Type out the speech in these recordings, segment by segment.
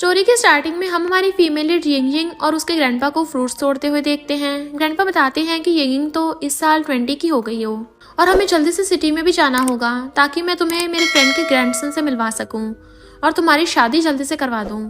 Story के starting में हम हमारी फीमेल लीड यिंग और उसके ग्रैंडपा को फ्रूट्स तोड़ते हुए देखते हैं। ग्रैंडपा बताते हैं कि यिंग तो इस साल 20 की हो गई हो और हमें जल्दी से सिटी में भी जाना होगा ताकि मैं तुम्हें मेरे फ्रेंड के ग्रैंडसन से मिलवा सकूं और तुम्हारी शादी जल्दी से करवा दूं।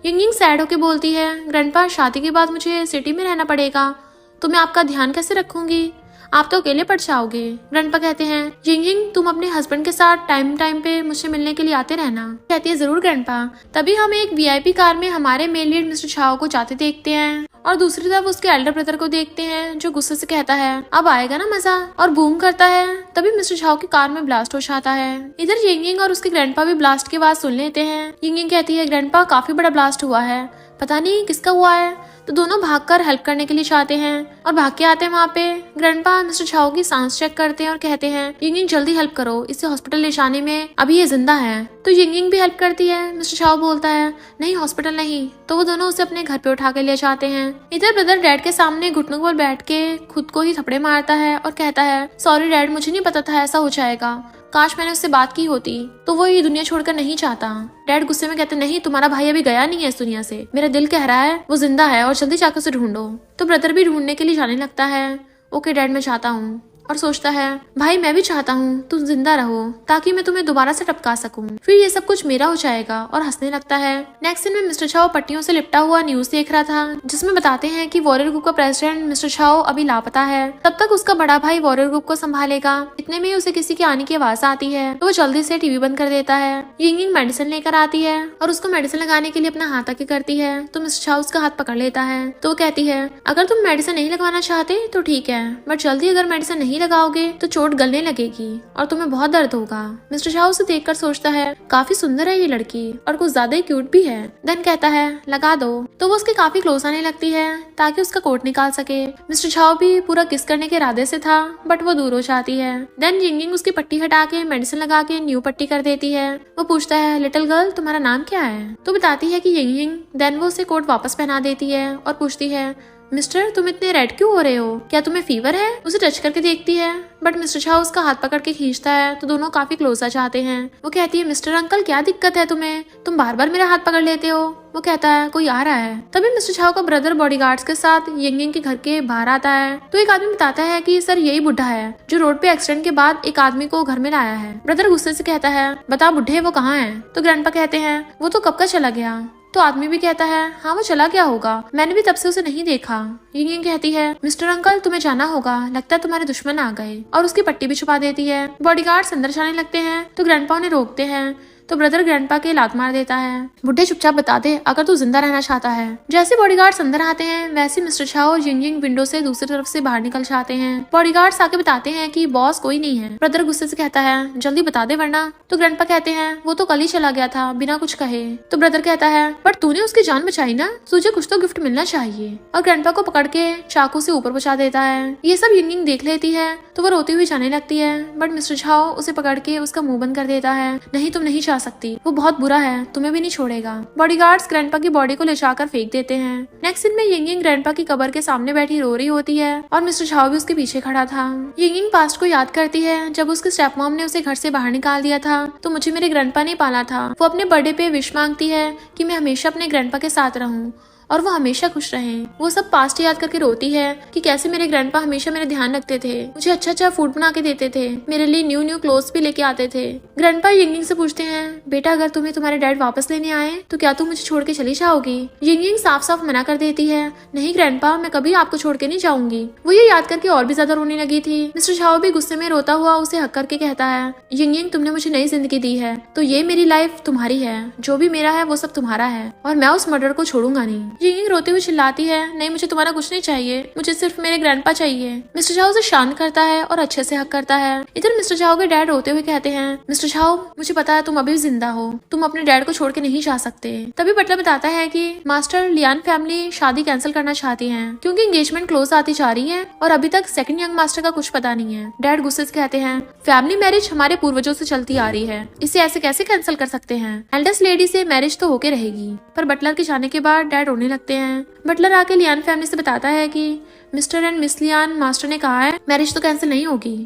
यिंग सैड होके बोलती है, ग्रैंडपा शादी के बाद मुझे सिटी में रहना पड़ेगा तो मैं आपका ध्यान कैसे रखूंगी, आप तो अकेले पड़ जाओगे। ग्रैंडपा कहते हैं, यिंग तुम अपने हस्बैंड के साथ टाइम टाइम पे मुझसे मिलने के लिए आते रहना। कहती है, जरूर ग्रैंडपा। तभी हम एक वीआईपी कार में हमारे मेल लीड मिस्टर छाओ को जाते देखते हैं और दूसरी तरफ उसके एल्डर ब्रदर को देखते हैं जो गुस्से से कहता है, अब आएगा ना मजा, और बूम करता है। तभी मिस्टर छाओ की कार में ब्लास्ट हो जाता है। इधर यिंग और उसके ग्रैंडपा भी ब्लास्ट की आवाज सुन लेते हैं। यिंग कहती है, ग्रैंडपा काफी बड़ा ब्लास्ट हुआ है, पता नहीं किसका हुआ है। तो दोनों भागकर हेल्प करने के लिए चाहते हैं और भाग के आते हैं। वहाँ पे ग्रैंडपा मिस्टर छाओ की सांस चेक करते हैं और कहते हैं, यिंग जल्दी हेल्प करो, इसे हॉस्पिटल ले जाने में, अभी ये जिंदा है। तो यिंग भी हेल्प करती है। मिस्टर छाओ बोलता है, नहीं हॉस्पिटल नहीं। तो वो दोनों उसे अपने घर पे उठा के ले जाते हैं। इधर ब्रदर डैड के सामने घुटनों पर बैठ के खुद को ही थपड़े मारता है और कहता है, सॉरी डैड, मुझे नहीं पता था ऐसा हो जाएगा, काश मैंने उससे बात की होती, तो वो ये दुनिया छोड़कर नहीं चाहता। डैड गुस्से में कहते, नहीं तुम्हारा भाई अभी गया नहीं है इस दुनिया से, मेरा दिल कह रहा है वो जिंदा है और जल्दी जाकर उसे ढूंढो। तो ब्रदर भी ढूंढने के लिए जाने लगता है। ओके डैड, मैं चाहता हूँ। और सोचता है, भाई मैं भी चाहता हूँ तुम जिंदा रहो ताकि मैं तुम्हें दोबारा से टपका सकूं, फिर ये सब कुछ मेरा हो जाएगा, और हंसने लगता है। नेक्स्ट सीन में मिस्टर छाओ पट्टियों से लिपटा हुआ न्यूज देख रहा था जिसमें बताते हैं कि वॉरियर ग्रुप का प्रेसिडेंट मिस्टर छाओ अभी लापता है। तब तक उसका बड़ा भाई वॉरियर ग्रुप को संभालेगा। इतने में उसे किसी के आने की आवाज आती है तो वो जल्दी से टीवी बंद कर देता है। यिंग मेडिसिन लेकर आती है और उसको मेडिसिन लगाने के लिए अपना हाथ आगे करती है तो मिस्टर छाओ उसका हाथ पकड़ लेता है। तो वो कहती है, अगर तुम मेडिसिन नहीं लगवाना चाहते तो ठीक है, बट जल्दी अगर मेडिसिन नहीं लगाओगे तो चोट गलने लगेगी और तुम्हें बहुत दर्द होगा। मिस्टर छाओ उसे देखकर सोचता है, काफी सुंदर है ये लड़की और कुछ ज्यादा ही क्यूट भी है। देन कहता है, लगा दो। तो वो उसके काफी क्लोज आने लगती है ताकि उसका कोट निकाल सके। मिस्टर छाओ भी पूरा किस करने के इरादे से था बट वो दूर हो जाती है। देन यिंग उसकी पट्टी हटा के मेडिसिन लगा के न्यू पट्टी कर देती है। वो पूछता है, लिटिल गर्ल तुम्हारा नाम क्या है? तो बताती है कि यिंग। देन वो उसे कोट वापस पहना देती है और पूछती है, मिस्टर तुम इतने रेड क्यों हो रहे हो, क्या तुम्हें फीवर है? उसे टच करके देखती है बट मिस्टर छाओ उसका हाथ पकड़ के खींचता है तो दोनों काफी क्लोज आ जाते हैं। वो कहती है, मिस्टर अंकल क्या दिक्कत है तुम्हें, तुम बार बार मेरा हाथ पकड़ लेते हो। वो कहता है, कोई आ रहा है। तभी मिस्टर छाओ का ब्रदर बॉडीगार्ड्स के साथ यिंग के घर के बाहर आता है। तो एक आदमी बताता है कि सर यही बुढ़ा है जो रोड पे एक्सीडेंट के बाद एक आदमी को घर में लाया है। ब्रदर गुस्से से कहता है, बता बुढ़े वो कहाँ है? तो ग्रैंडपा कहते हैं, वो तो कब का चला गया। तो आदमी भी कहता है, हाँ वो चला गया होगा, मैंने भी तब से उसे नहीं देखा। यिंग कहती है, मिस्टर अंकल तुम्हें जाना होगा, लगता है तुम्हारे दुश्मन आ गए, और उसकी पट्टी भी छुपा देती है। बॉडीगार्ड्स अंदर जाने लगते हैं तो ग्रैंडपा उन्हें रोकते हैं। तो ब्रदर ग्रैंडपा के लात मार देता है। बुढ़े चुपचाप बता दे अगर तू जिंदा रहना चाहता है। जैसे बॉडीगार्ड्स अंदर आते हैं वैसे मिस्टर छाओ और यिंग विंडो से दूसरी तरफ से बाहर निकल जाते हैं। बॉडीगार्ड्स आके बताते हैं कि बॉस कोई नहीं है। ब्रदर गुस्से से कहता है, जल्दी बता दे वरना। तो ग्रैंडपा कहते हैं, वो तो कल ही चला गया था बिना कुछ कहे। तो ब्रदर कहता है, बट तूने उसकी जान बचाई ना, तुझे कुछ तो गिफ्ट मिलना चाहिए, और ग्रैंडपा को पकड़ के चाकू से ऊपर पहुंचा देता है। ये सब यिंग देख लेती है तो वो रोती हुई जाने लगती है बट मिस्टर छाओ उसे पकड़ के उसका मुंह बंद कर देता है। नहीं तुम नहीं जा सकती, वो बहुत बुरा है, तुम्हें भी नहीं छोड़ेगा। बॉडीगार्ड्स ग्रैंडपा की बॉडी को ले जाकर फेंक देते हैं। नेक्स्ट सीन में यिंग ग्रैंडपा की कब्र के सामने बैठी रो रही होती है और मिस्टर छाओ भी उसके पीछे खड़ा था। यिंग पास्ट को याद करती है जब उसके स्टेप मॉम ने उसे घर से बाहर निकाल दिया था तो मुझे मेरे ग्रैंडपा ने पाला था। वो अपने बर्थडे पे विश मांगती है कि मैं हमेशा अपने ग्रैंडपा के साथ रहूं और वो हमेशा खुश रहें। वो सब पास्ट याद करके रोती है कि कैसे मेरे ग्रैंडपा हमेशा मेरा ध्यान रखते थे, मुझे अच्छा अच्छा फूड बना के देते थे, मेरे लिए न्यू न्यू क्लोथ्स भी लेके आते थे। ग्रैंडपा यिंग से पूछते हैं, बेटा अगर तुम्हें तुम्हारे डैड वापस लेने आए तो क्या तुम मुझे छोड़ के चली जाओगी? यिंग साफ साफ मना कर देती है, नहीं ग्रैंडपा मैं कभी आपको छोड़ के नहीं जाऊंगी। वो ये याद करके और भी ज्यादा रोने लगी थी। मिस्टर छाओ भी गुस्से में रोता हुआ उसे हक करके कहता है, यिंग तुमने मुझे नई जिंदगी दी है तो ये मेरी लाइफ तुम्हारी है, जो भी मेरा है वो सब तुम्हारा है और मैं उस मर्डर को छोड़ूंगा नहीं। यिंग रोते हुए चिल्लाती है, नहीं मुझे तुम्हारा कुछ नहीं चाहिए, मुझे सिर्फ मेरे ग्रैंडपा चाहिए। मिस्टर छाओ उसे शांत करता है और अच्छे से हक करता है। इधर मिस्टर छाओ के डैड रोते हुए कहते हैं, मिस्टर छाओ मुझे पता है तुम अभी भी जिंदा हो, तुम अपने डैड को छोड़ के नहीं जा सकते। तभी बटलर बताता है कि मास्टर लियान फैमिली शादी कैंसिल करना चाहती है क्योंकि एंगेजमेंट क्लोज आती जा रही है और अभी तक सेकंड यंग मास्टर का कुछ पता नहीं है। डैड गुस्से से कहते हैं, फैमिली मैरिज हमारे पूर्वजों से चलती आ रही है, इसे ऐसे कैसे कैंसिल कर सकते हैं? एल्डेस्ट लेडी से मैरिज तो होके रहेगी। पर बटलर के जाने के बाद डैड रोने लगते हैं। बटलर आके लियान फैमिली से बताता है कि mister and miss Lian master ने कहा है मैरिज तो कैंसिल नहीं होगी।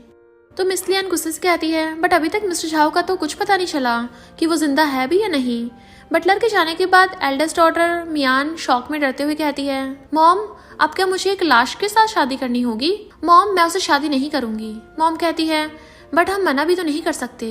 तो मिस लियान गुस्से से कहती है, बट अभी तक मिस्टर झाओ का तो कुछ पता नहीं चला कि वो जिंदा है भी या नहीं। बटलर के जाने के बाद एल्डेस्ट डॉटर मियान शॉक में डरते हुए कहती है, मॉम अब क्या मुझे एक लाश के साथ शादी करनी होगी? मॉम मैं उससे शादी नहीं करूंगी। मॉम कहती है, बट हम मना भी तो नहीं कर सकते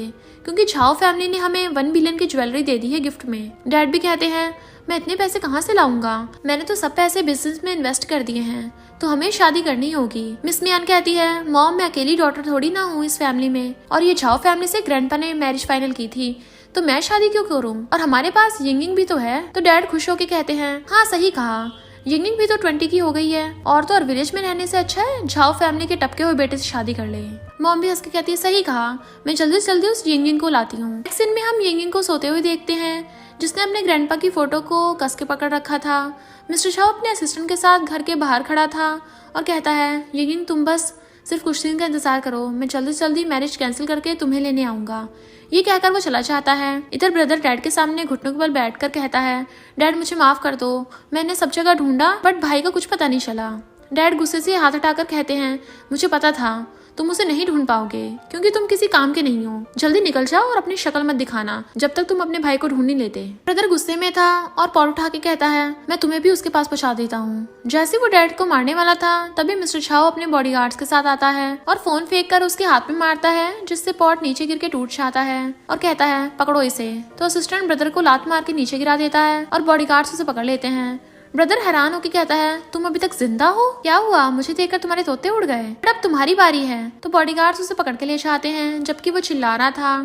क्योंकि झाओ फैमिली ने हमें 1 बिलियन की ज्वेलरी दे दी है गिफ्ट में। डैड भी कहते हैं, मैं इतने पैसे कहाँ से लाऊंगा? मैंने तो सब पैसे बिजनेस में इन्वेस्ट कर दिए हैं, तो हमें शादी करनी होगी। मिस मियान कहती है, मॉम मैं अकेली डॉटर थोड़ी ना हूँ इस फैमिली में, और ये झाओ फैमिली से ग्रैंडपा ने मैरिज फाइनल की थी, तो मैं शादी क्यों करूँ? और हमारे पास यिंगिंग भी तो है। तो डैड खुश होके कहते हैं, हाँ सही कहा, यिंगिंग भी तो 20 की हो गई है, और विलेज में रहने से अच्छा है झाओ फैमिली के टपके हुए बेटे से शादी कर ले। मॉम भी हंस के कहती है, सही कहा, मैं जल्दी से जल्दी उस यिंगिंग को लाती हूँ। नेक्स्ट सीन में हम यिंगिंग को सोते हुए देखते हैं, जिसने अपने ग्रैंडपा की फोटो को कस के पकड़ रखा था। मिस्टर झाओ अपने असिस्टेंट के साथ घर के बाहर खड़ा था और कहता है, यिंगिंग तुम बस सिर्फ कुछ दिन का इंतजार करो, मैं जल्दी से जल्दी मैरिज कैंसिल करके तुम्हें लेने आऊंगा। ये कहकर वो चला जाता है। इधर ब्रदर डैड के सामने घुटनों के बल बैठकर कहता है, डैड मुझे माफ कर दो, मैंने सब जगह ढूंढा बट भाई का कुछ पता नहीं चला। डैड गुस्से से हाथ हटाकर कहते हैं, मुझे पता था तुम उसे नहीं ढूंढ पाओगे क्योंकि तुम किसी काम के नहीं हो। जल्दी निकल जाओ और अपनी शक्ल मत दिखाना जब तक तुम अपने भाई को ढूंढ नहीं लेते। ब्रदर गुस्से में था और पॉट उठा के कहता है, मैं तुम्हें भी उसके पास पहुंचा देता हूँ। जैसे वो डैड को मारने वाला था तभी मिस्टर झाओ अपने बॉडीगार्ड्स के साथ आता है और फोन फेंक कर उसके हाथ में मारता है, जिससे पॉट नीचे गिर के टूट जाता है और कहता है, पकड़ो इसे। तो असिस्टेंट ब्रदर को लात मार के नीचे गिरा देता है और बॉडीगार्ड्स उसे पकड़ लेते हैं। ब्रदर हैरान होकर कहता है, तुम अभी तक जिंदा हो? क्या हुआ? मुझे देखकर तुम्हारे तोते उड़ गए। अब तुम्हारी बारी है। तो बॉडीगार्ड्स उसे पकड़ के ले जाते हैं जबकि वो चिल्ला रहा था।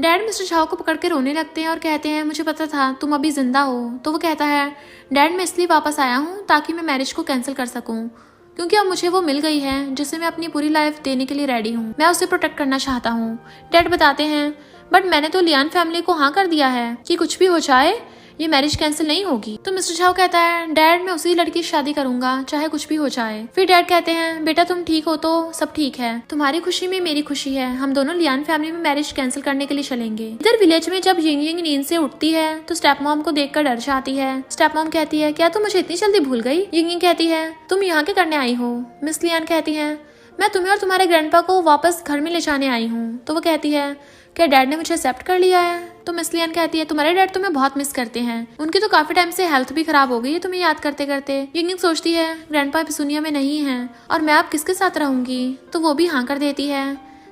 डैड मिस्टर झाओ को पकड़ के रोने लगते हैं और कहते हैं, मुझे पता था तुम अभी जिंदा हो। तो वो कहता है, डैड मैं इसलिए वापस आया हूँ ताकि मैं मैरिज को कैंसिल कर सकूँ, क्योंकि अब मुझे वो मिल गई है जिसे मैं अपनी पूरी लाइफ देने के लिए रेडी हूँ। मैं उसे प्रोटेक्ट करना चाहता हूँ। डैड बताते हैं, बट मैंने तो लियान फैमिली को हाँ कर दिया है कि कुछ भी हो जाए ये मैरिज कैंसिल नहीं होगी। तो मिस्टर झाओ कहता है, डैड मैं उसी लड़की से शादी करूंगा चाहे कुछ भी हो जाए। फिर डैड कहते हैं, बेटा तुम ठीक हो तो सब ठीक है, तुम्हारी खुशी में मेरी खुशी है, हम दोनों लियान फैमिली में मैरिज कैंसिल करने के लिए चलेंगे। इधर विलेज में जब यिंग नींद से उठती है तो स्टेप मॉम को देखकर डर जाती है। स्टेप मॉम कहती है, क्या तुम मुझे इतनी जल्दी भूल गई? यिंग कहती है, तुम यहाँ के करने आई हो? मिस लियान कहती है, मैं तुम्हें और तुम्हारे ग्रैंडपा को वापस घर में ले जाने आई हूँ। तो वो कहती है, क्या डैड ने मुझे एक्सेप्ट कर लिया है? तो मिस लियान कहती है, तुम्हारे डैड तुम्हें बहुत मिस करते हैं, उनकी तो काफी टाइम से हेल्थ भी खराब हो गई है तुम्हें याद करते करते। यिंग सोचती है, ग्रैंडपा इस दुनिया में नहीं है और मैं अब किसके साथ रहूंगी? तो वो भी हाँ कर देती है।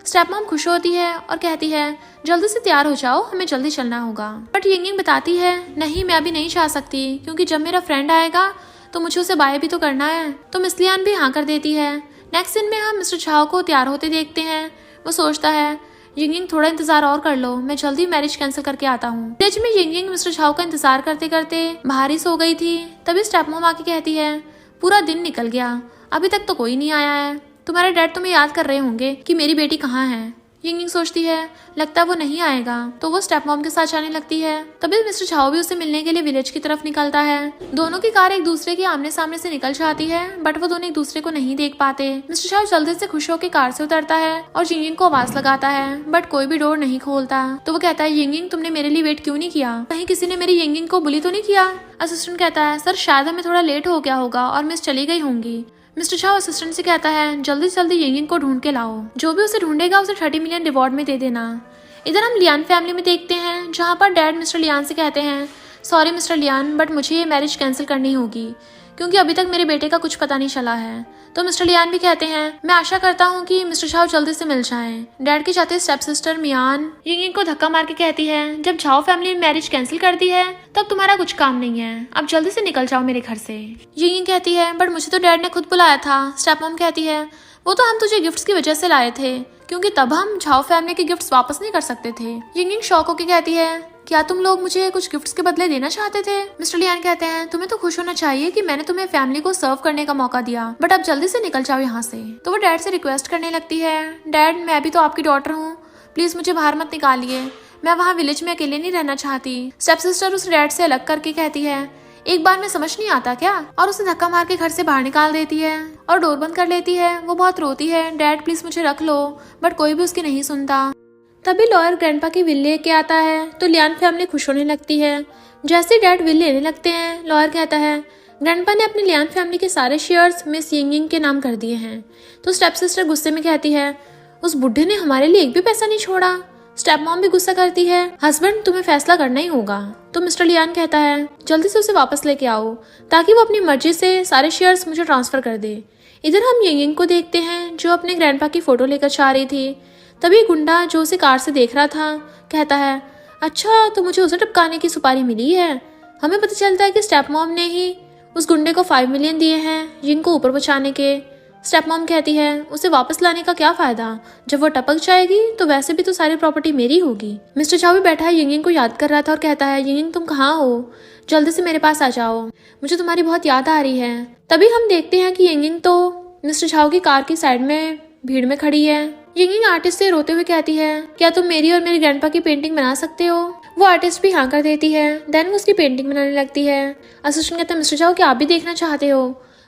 स्टेप मॉम खुश होती है और कहती है, जल्दी से तैयार हो जाओ, हमें जल्दी चलना होगा। बट यिंग बताती है, नहीं मैं अभी नहीं जा सकती क्योंकि जब मेरा फ्रेंड आएगा तो मुझे उसे बाय भी तो करना है। तो मिस लियान भी हाँ कर देती है। नेक्स्ट सीन में हम मिस्टर झाओ को तैयार होते देखते हैं। वो सोचता है, यिंग थोड़ा इंतजार और कर लो, मैं जल्दी मैरिज कैंसिल करके आता हूँ। विलेज में यिंग मिस्टर झाओ का इंतजार करते करते बाहर ही सो गई थी। तभी स्टेप मॉम आके कहती है, पूरा दिन निकल गया, अभी तक तो कोई नहीं आया है, तुम्हारे डैड तुम्हें याद कर रहे होंगे कि मेरी बेटी कहाँ है। यिंग सोचती है, लगता है वो नहीं आएगा, तो वो स्टेप मॉम के साथ जाने लगती है। तभी मिस्टर झाओ भी उसे मिलने के लिए विलेज की तरफ निकलता है। दोनों की कार एक दूसरे के आमने सामने से निकल जाती है बट वो दोनों एक दूसरे को नहीं देख पाते। मिस्टर झाओ जल्दी से खुश होकर कार से उतरता है और यिंग को आवाज लगाता है बट कोई भी डोर नहीं खोलता। तो वो कहता है, यिंग तुमने मेरे लिए वेट क्यों नहीं किया? कहीं किसी ने मेरी यिंग को बुली तो नहीं किया? असिस्टेंट कहता है, सर शायद हमें थोड़ा लेट हो गया होगा और मिस चली गई होंगी। मिस्टर झाओ असिस्टेंट से कहता है, जल्दी से जल्दी यिंग को ढूंढ के लाओ, जो भी उसे ढूंढेगा उसे 30 मिलियन रिवॉर्ड में दे देना। इधर हम लियान फैमिली में देखते हैं जहाँ पर डैड मिस्टर लियान से कहते हैं, सॉरी मिस्टर लियान बट मुझे ये मैरिज कैंसिल करनी होगी क्योंकि अभी तक मेरे बेटे का कुछ पता नहीं चला है। तो मिस्टर लियान भी कहते हैं, मैं आशा करता हूँ कि मिस्टर झाओ जल्दी से मिल जाएं। डैड के चाहते स्टेप सिस्टर मियान यिंग को धक्का मार के कहती है, जब झाओ फैमिली ने मैरिज कैंसिल कर दी है तब तुम्हारा कुछ काम नहीं है, अब जल्दी से निकल जाओ मेरे घर से। यिंग कहती है, बट मुझे तो डैड ने खुद बुलाया था। स्टेप मॉम कहती है, वो तो हम तुझे गिफ्ट्स की वजह से लाए थे क्योंकि तब हम झाओ फैमिली के गिफ्ट्स वापस नहीं कर सकते थे। यिंग शॉक होकर कहती है, क्या तुम लोग मुझे कुछ गिफ्ट्स के बदले देना चाहते थे? मिस्टर लियान कहते हैं, तुम्हें तो खुश होना चाहिए कि मैंने तुम्हें फैमिली को सर्व करने का मौका दिया, बट अब जल्दी से निकल जाओ यहाँ से। तो वो डैड से रिक्वेस्ट करने लगती है, डैड मैं भी तो आपकी डॉटर हूँ, प्लीज मुझे बाहर मत निकालिए, मैं वहाँ विलेज में अकेले नहीं रहना चाहती। स्टेप सिस्टर उस डैड से अलग करके कहती है, एक बार में समझ नहीं आता क्या? और उसे धक्का मार के घर से बाहर निकाल देती है और डोर बंद कर लेती है। वो बहुत रोती है, डैड प्लीज मुझे रख लो, बट कोई भी उसकी नहीं सुनता। तभी लॉयर ग्रैंडपा की विल लेके आता है तो लियान फैमिली खुश होने लगती है। जैसे डैड विल लेने लगते हैं, लॉयर कहता है, ग्रैंडपा ने अपनी लियान फैमिली के सारे शेयर्स मिस यिंग के नाम कर दिए हैं। तो स्टेप सिस्टर गुस्से में कहती है, उस बुढ़े ने हमारे लिए एक भी पैसा नहीं छोड़ा। स्टेप मॉम भी गुस्सा करती है। हस्बैंड तुम्हें फैसला करना ही होगा। तो मिस्टर लियान कहता है जल्दी से उसे वापस लेके आओ ताकि वो अपनी मर्जी से सारे शेयर्स मुझे ट्रांसफर कर दे। इधर हम यिंग को देखते हैं जो अपने ग्रैंडपा की फोटो लेकर जा रही थी। तभी गुंडा जो उसे कार से देख रहा था कहता है अच्छा तो मुझे उसे टपकाने की सुपारी मिली है। हमें पता चलता है कि स्टेप मॉम ने ही उस गुंडे को 5 मिलियन दिए हैं यिंग को ऊपर पहुंचाने के। स्टेप मॉम कहती है उसे वापस लाने का क्या फायदा, जब वो टपक जाएगी तो वैसे भी तो सारी प्रॉपर्टी मेरी होगी। मिस्टर चाओ भी बैठा है यिंग को याद कर रहा था और कहता है यिंग तुम कहाँ हो, जल्दी से मेरे पास आ जाओ, मुझे तुम्हारी बहुत याद आ रही है। तभी हम देखते हैं कि यिंग तो मिस्टर चाओ की कार की साइड में भीड़ में खड़ी है। यिंग आर्टिस्ट से रोते हुए कहती है क्या तुम मेरी और मेरे ग्रैंडपा की पेंटिंग बना सकते हो। वो आर्टिस्ट भी हाँ कर देती है। देन वो उसकी पेंटिंग बनाने लगती है। असिस्टेंट कहता है मिस्टर चाओ क्या आप भी देखना चाहते हो।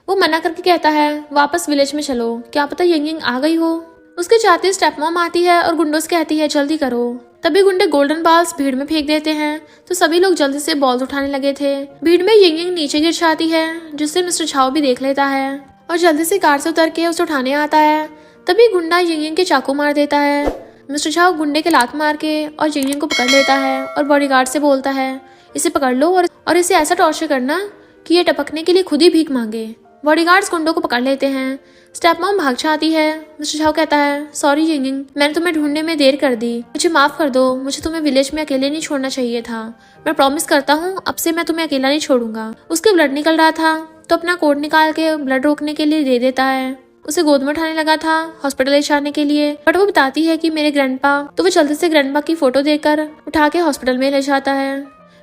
वो मना करके कहता है वापस विलेज में चलो, क्या पता यिंग आ गई हो। उसके चाहते स्टेप मॉम आती है और गुंडों से कहती है जल्दी करो। तभी गुंडे गोल्डन बॉल्स भीड़ में फेंक देते हैं तो सभी लोग जल्दी से बॉल्स उठाने लगे थे। भीड़ में यिंग नीचे गिर जाती है जिससे मिस्टर छाओ भी देख लेता है और जल्दी से कार से उतर के उसे उठाने आता है। तभी गुंडा यिंग के चाकू मार देता है। मिस्टर छाओ गुंडे के लात मार के और यिंग को पकड़ लेता है और बॉडीगार्ड से बोलता है इसे पकड़ लो और इसे ऐसा टॉर्चर करना कि ये टपकने के लिए खुद ही भीख मांगे। बॉडीगार्ड्स गुंडों को पकड़ लेते हैं। स्टेप मॉम भाग जाती है। मिस्टर छाओ कहता है सॉरी यिंग, मैंने तुम्हें ढूंढने में देर कर दी, मुझे माफ कर दो, मुझे तुम्हें विलेज में अकेले नहीं छोड़ना चाहिए था। मैं प्रॉमिस करता हूँ अब से मैं तुम्हें अकेला नहीं छोड़ूंगा। उसके ब्लड निकल रहा था तो अपना कोट निकाल के ब्लड रोकने के लिए दे देता है। उसे गोद में उठाने लगा था हॉस्पिटल ले जाने के लिए, बट वो बताती है कि मेरे ग्रैंडपा, तो वो जल्दी से ग्रैंडपा की फोटो देकर उठा के हॉस्पिटल में ले जाता है।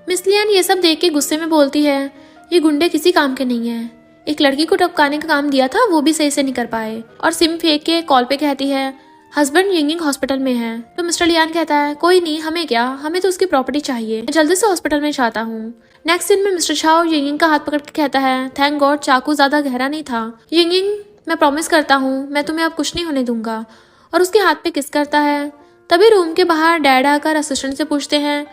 मिस लियान ये सब देख के गुस्से में बोलती है ये गुंडे किसी काम के नहीं है, एक लड़की को टपकाने का काम दिया था वो भी सही से नहीं कर पाए। और सिम फेंक के कॉल पे कहती है हस्बैंड यिंग हॉस्पिटल में है। तो मिस्टर लियान कहता है कोई नहीं, हमें क्या, हमें तो उसकी प्रॉपर्टी चाहिए, मैं जल्दी से हॉस्पिटल में जाता हूँ। नेक्स्ट सीन में मिस्टर छाओ यिंग का हाथ पकड़ के कहता है थैंक गॉड चाकू ज्यादा गहरा नहीं था। यिंग मैं प्रॉमिस करता हूँ मैं तुम्हें अब कुछ नहीं होने दूंगा, और उसके हाथ पे किस करता है। तभी रूम के बाहर डैड आकर असिस्टेंट से पूछते हैं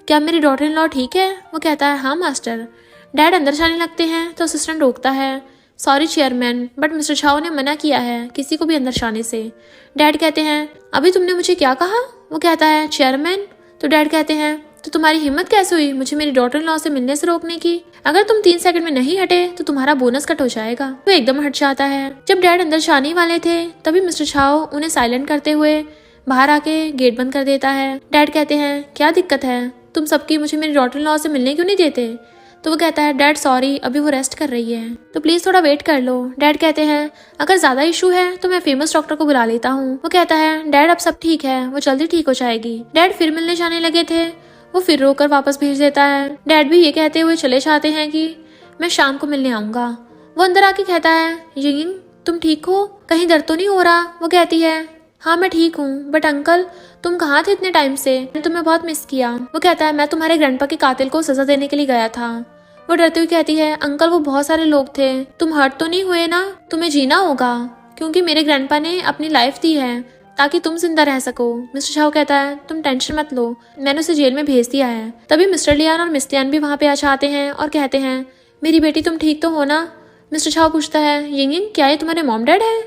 क्या मेरी डॉटर इन लॉ ठीक है। वो कहता है हाँ मास्टर। डैड अंदर जाने लगते हैं तो असिस्टेंट रोकता है सॉरी चेयरमैन, बट मिस्टर छाओ ने मना किया है किसी को भी अंदर जाने से। डैड कहते हैं अभी तुमने मुझे क्या कहा। वो कहता है चेयरमैन। तो डैड कहते हैं तो तुम्हारी हिम्मत कैसे हुई मुझे मेरी डॉटर इन लॉ से मिलने से रोकने की, अगर तुम 3 सेकंड में नहीं हटे तो तुम्हारा बोनस कट हो जाएगा। वो एकदम हट जाता है। जब डैड अंदर जाने वाले थे तभी मिस्टर छाओ उन्हें साइलेंट करते हुए बाहर आके गेट बंद कर देता है। डैड कहते हैं क्या दिक्कत है, तुम सबकी मुझे मेरी डॉटर इन लॉ से मिलने क्यों नहीं देते। तो वो कहता है डैड सॉरी अभी वो रेस्ट कर रही है तो प्लीज थोड़ा वेट कर लो। डैड कहते हैं अगर ज्यादा इशू है तो मैं फेमस डॉक्टर को बुला लेता हूँ। वो कहता है डैड अब सब ठीक है, वो जल्दी ठीक हो जाएगी। डैड फिर मिलने जाने लगे थे, वो फिर रोकर वापस भेज देता है। डैड भी ये कहते हुए चले जाते हैं कि मैं शाम को मिलने आऊंगा। वो अंदर आके कहता है यिंग तुम ठीक हो, कहीं दर्द तो नहीं हो रहा। वो कहती है हाँ मैं ठीक हूँ, बट अंकल तुम कहाँ थे इतने टाइम से, मैंने तुम्हें बहुत मिस किया। वो कहता है मैं तुम्हारे ग्रैंडपा के कातिल को सजा देने के लिए गया था। वो डरती हुई कहती है अंकल वो बहुत सारे लोग थे, तुम हर्ट तो नहीं हुए ना, तुम्हें जीना होगा क्योंकि मेरे ग्रैंडपा ने अपनी लाइफ दी है ताकि तुम जिंदा रह सको। मिस्टर छाओ कहता है तुम टेंशन मत लो, मैंने उसे जेल में भेज दिया है। तभी मिस्टर लियान और मिस लियान भी वहाँ पे आ जाते हैं और कहते हैं मेरी बेटी तुम ठीक तो हो ना। मिस्टर छाओ पूछता है यिंग क्या ये तुम्हारे मॉम डैड है।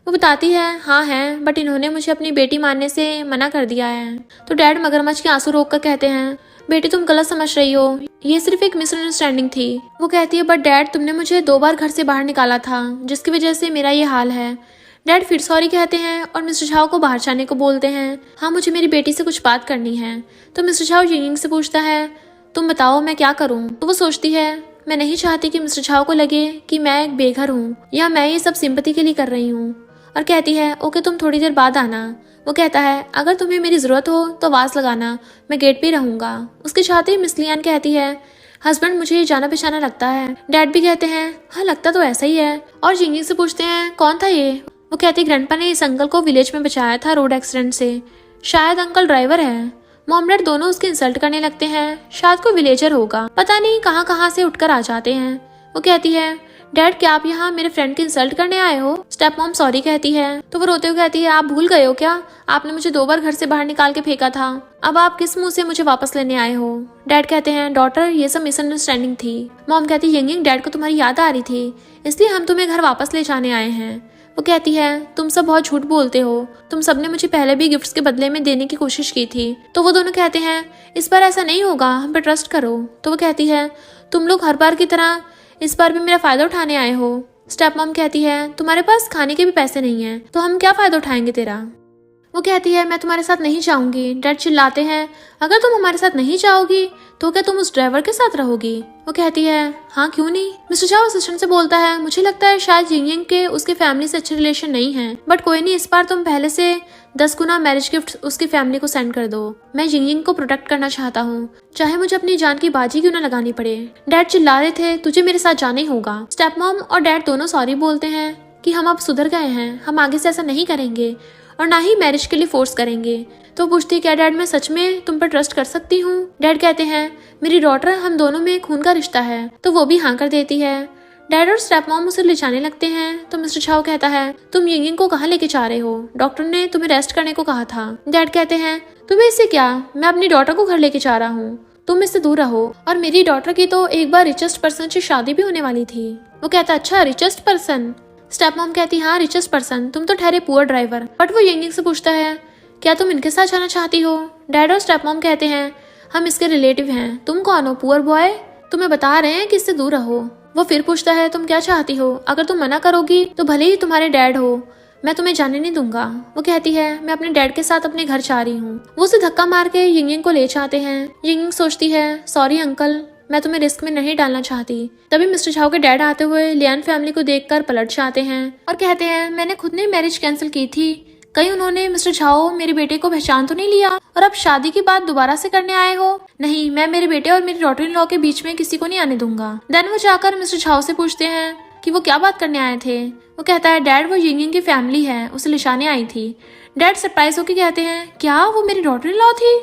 वो बताती है हाँ है, बट इन्होंने मुझे अपनी बेटी मानने से मना कर दिया है। तो डैड मगरमच्छ के आंसू रोक कर कहते हैं बेटी तुम गलत समझ रही हो, ये सिर्फ एक मिसअंडरस्टैंडिंग थी। वो कहती है बट डैड तुमने मुझे 2 बार घर से बाहर निकाला था जिसकी वजह से मेरा ये हाल है। डैड फिर सॉरी कहते हैं और मिस्टर छाओ को बाहर जाने को बोलते हैं। हाँ मुझे मेरी बेटी से कुछ बात करनी है। तो मिस्टर छाओ यिंग से पूछता है तुम बताओ मैं क्या करूँ। तो वो सोचती है मैं नहीं चाहती कि मिस्टर छाओ को लगे कि मैं एक बेघर हूँ या मैं ये सब सिंपैथी के लिए कर रही हूँ, और कहती है ओके तुम थोड़ी देर बाद आना। वो कहता है अगर तुम्हें मेरी जरूरत हो तो आवाज लगाना, मैं गेट पे रहूंगा। उसके साथ ही मिस लियान कहती है हस्बैंड मुझे जाना पहचाना लगता है। डैड भी कहते हैं हाँ लगता तो ऐसा ही है। और यिंग से पूछते हैं कौन था ये। वो कहती ग्रैंडपा ने इस अंकल को विलेज में बचाया था रोड एक्सीडेंट से, शायद अंकल ड्राइवर है। मॉम डैड दोनों उसके इंसल्ट करने लगते हैं, शायद कोई विलेजर होगा, पता नहीं कहाँ कहाँ से उठकर आ जाते हैं। वो कहती है डैड क्या आप यहाँ मेरे फ्रेंड की इंसल्ट करने आए हो। स्टेप मॉम सॉरी कहती है। तो वो रोते हुए कहती है आप भूल गए हो क्या, आपने मुझे 2 बार घर से बाहर निकाल के फेंका था, अब आप किस मुंह से मुझे वापस लेने आए हो। डैड कहते हैं डॉटर ये सब मिसअंडरस्टैंडिंग थी। मॉम कहती है यिंग डैड को तुम्हारी याद आ रही थी इसलिए हम तुम्हें घर वापस ले जाने आए हैं। वो कहती है तुम सब बहुत झूठ बोलते हो, तुम सबने मुझे पहले भी गिफ्ट्स के बदले में देने की कोशिश की थी। तो वो दोनों कहते हैं इस बार ऐसा नहीं होगा, हम पे ट्रस्ट करो। तो वो कहती है तुम लोग हर बार की तरह इस बार भी मेरा फायदा उठाने आए हो। स्टेप मॉम कहती है तुम्हारे पास खाने के भी पैसे नहीं है तो हम क्या फायदा उठाएंगे तेरा। वो कहती है मैं तुम्हारे साथ नहीं जाऊंगी। डैड चिल्लाते हैं अगर तुम हमारे साथ नहीं जाओगी तो क्या तुम उस ड्राइवर के साथ रहोगी। वो कहती है हाँ क्यों नहीं। मिस्टर चाओ असिस्टेंट से बोलता है मुझे लगता है शायद यिंग के उसके फैमिली से अच्छे रिलेशन नहीं है, बट कोई नहीं, इस बार तुम पहले से 10 गुना मैरिज गिफ्ट उसकी फैमिली को सेंड कर दो। मैं यिंग को प्रोटेक्ट करना चाहता हूँ, चाहे मुझे अपनी जान की बाजी क्यों न लगानी पड़े। डैड चिल्ला रहे थे तुझे मेरे साथ जाना ही होगा। स्टेप मॉम और डैड दोनों सॉरी बोलते हैं कि हम अब सुधर गए हैं, हम आगे से ऐसा नहीं करेंगे और ना ही मैरिज के लिए फोर्स करेंगे। तो पूछती क्या डैड मैं सच में तुम पर ट्रस्ट कर सकती हूँ। डैड कहते हैं मेरी डॉटर, हम दोनों में खून का रिश्ता है। तो वो भी हाँ कर देती है। डैड और स्टेप मॉम उसे ले जाने लगते हैं। तो मिस्टर चाओ कहता है तुम यिंग को कहाँ लेके जा रहे हो, डॉक्टर ने तुम्हें रेस्ट करने को कहा था। डैड कहते हैं तुम्हें इससे क्या, मैं अपनी डॉटर को घर लेके जा रहा हूँ, तुम इससे दूर रहो। और मेरी डॉटर की तो एक बार रिचेस्ट पर्सन से शादी भी होने वाली थी। वो कहता अच्छा रिचेस्ट पर्सन। स्टेप मॉम कहती हाँ रिचेस्ट पर्सन, तुम तो ठहरे पुअर ड्राइवर। बट वो यिंग से पूछता है क्या तुम इनके साथ जाना चाहती हो। डैड और स्टेप मॉम कहते हैं हम इसके रिलेटिव हैं, तुम कौन हो पुअर बॉय, तुम्हें बता रहे हैं कि इससे दूर रहो। वो फिर पूछता है तुम क्या चाहती हो, अगर तुम मना करोगी तो भले ही तुम्हारे डैड हो, मैं तुम्हें जाने नहीं दूंगा। वो कहती है मैं अपने डैड के साथ अपने घर जा रही हूँ। वो उसे धक्का मार के यिंग को ले जाते हैं। यिंग सोचती है सॉरी अंकल, मैं तुम्हें रिस्क में नहीं डालना चाहती। तभी मिस्टर झाओ के डैड आते हुए लियान फैमिली को देखकर पलट जाते हैं और कहते हैं मैंने खुद ने मैरिज कैंसिल की थी, कहीं उन्होंने मिस्टर झाओ मेरे बेटे को पहचान तो नहीं लिया और अब शादी की बात दोबारा से करने आए हो। नहीं, मैं मेरे बेटे और मेरी डॉटर इन लॉ के बीच में किसी को नहीं आने दूंगा। देन वो जाकर मिस्टर झाओ से पूछते हैं कि वो क्या बात करने आए थे। वो कहता है डैड वो यिंग की फैमिली है, उसे लिशाने आई थी। डैड सरप्राइज होकर कहते हैं क्या वो मेरी डॉटर इन लॉ थी,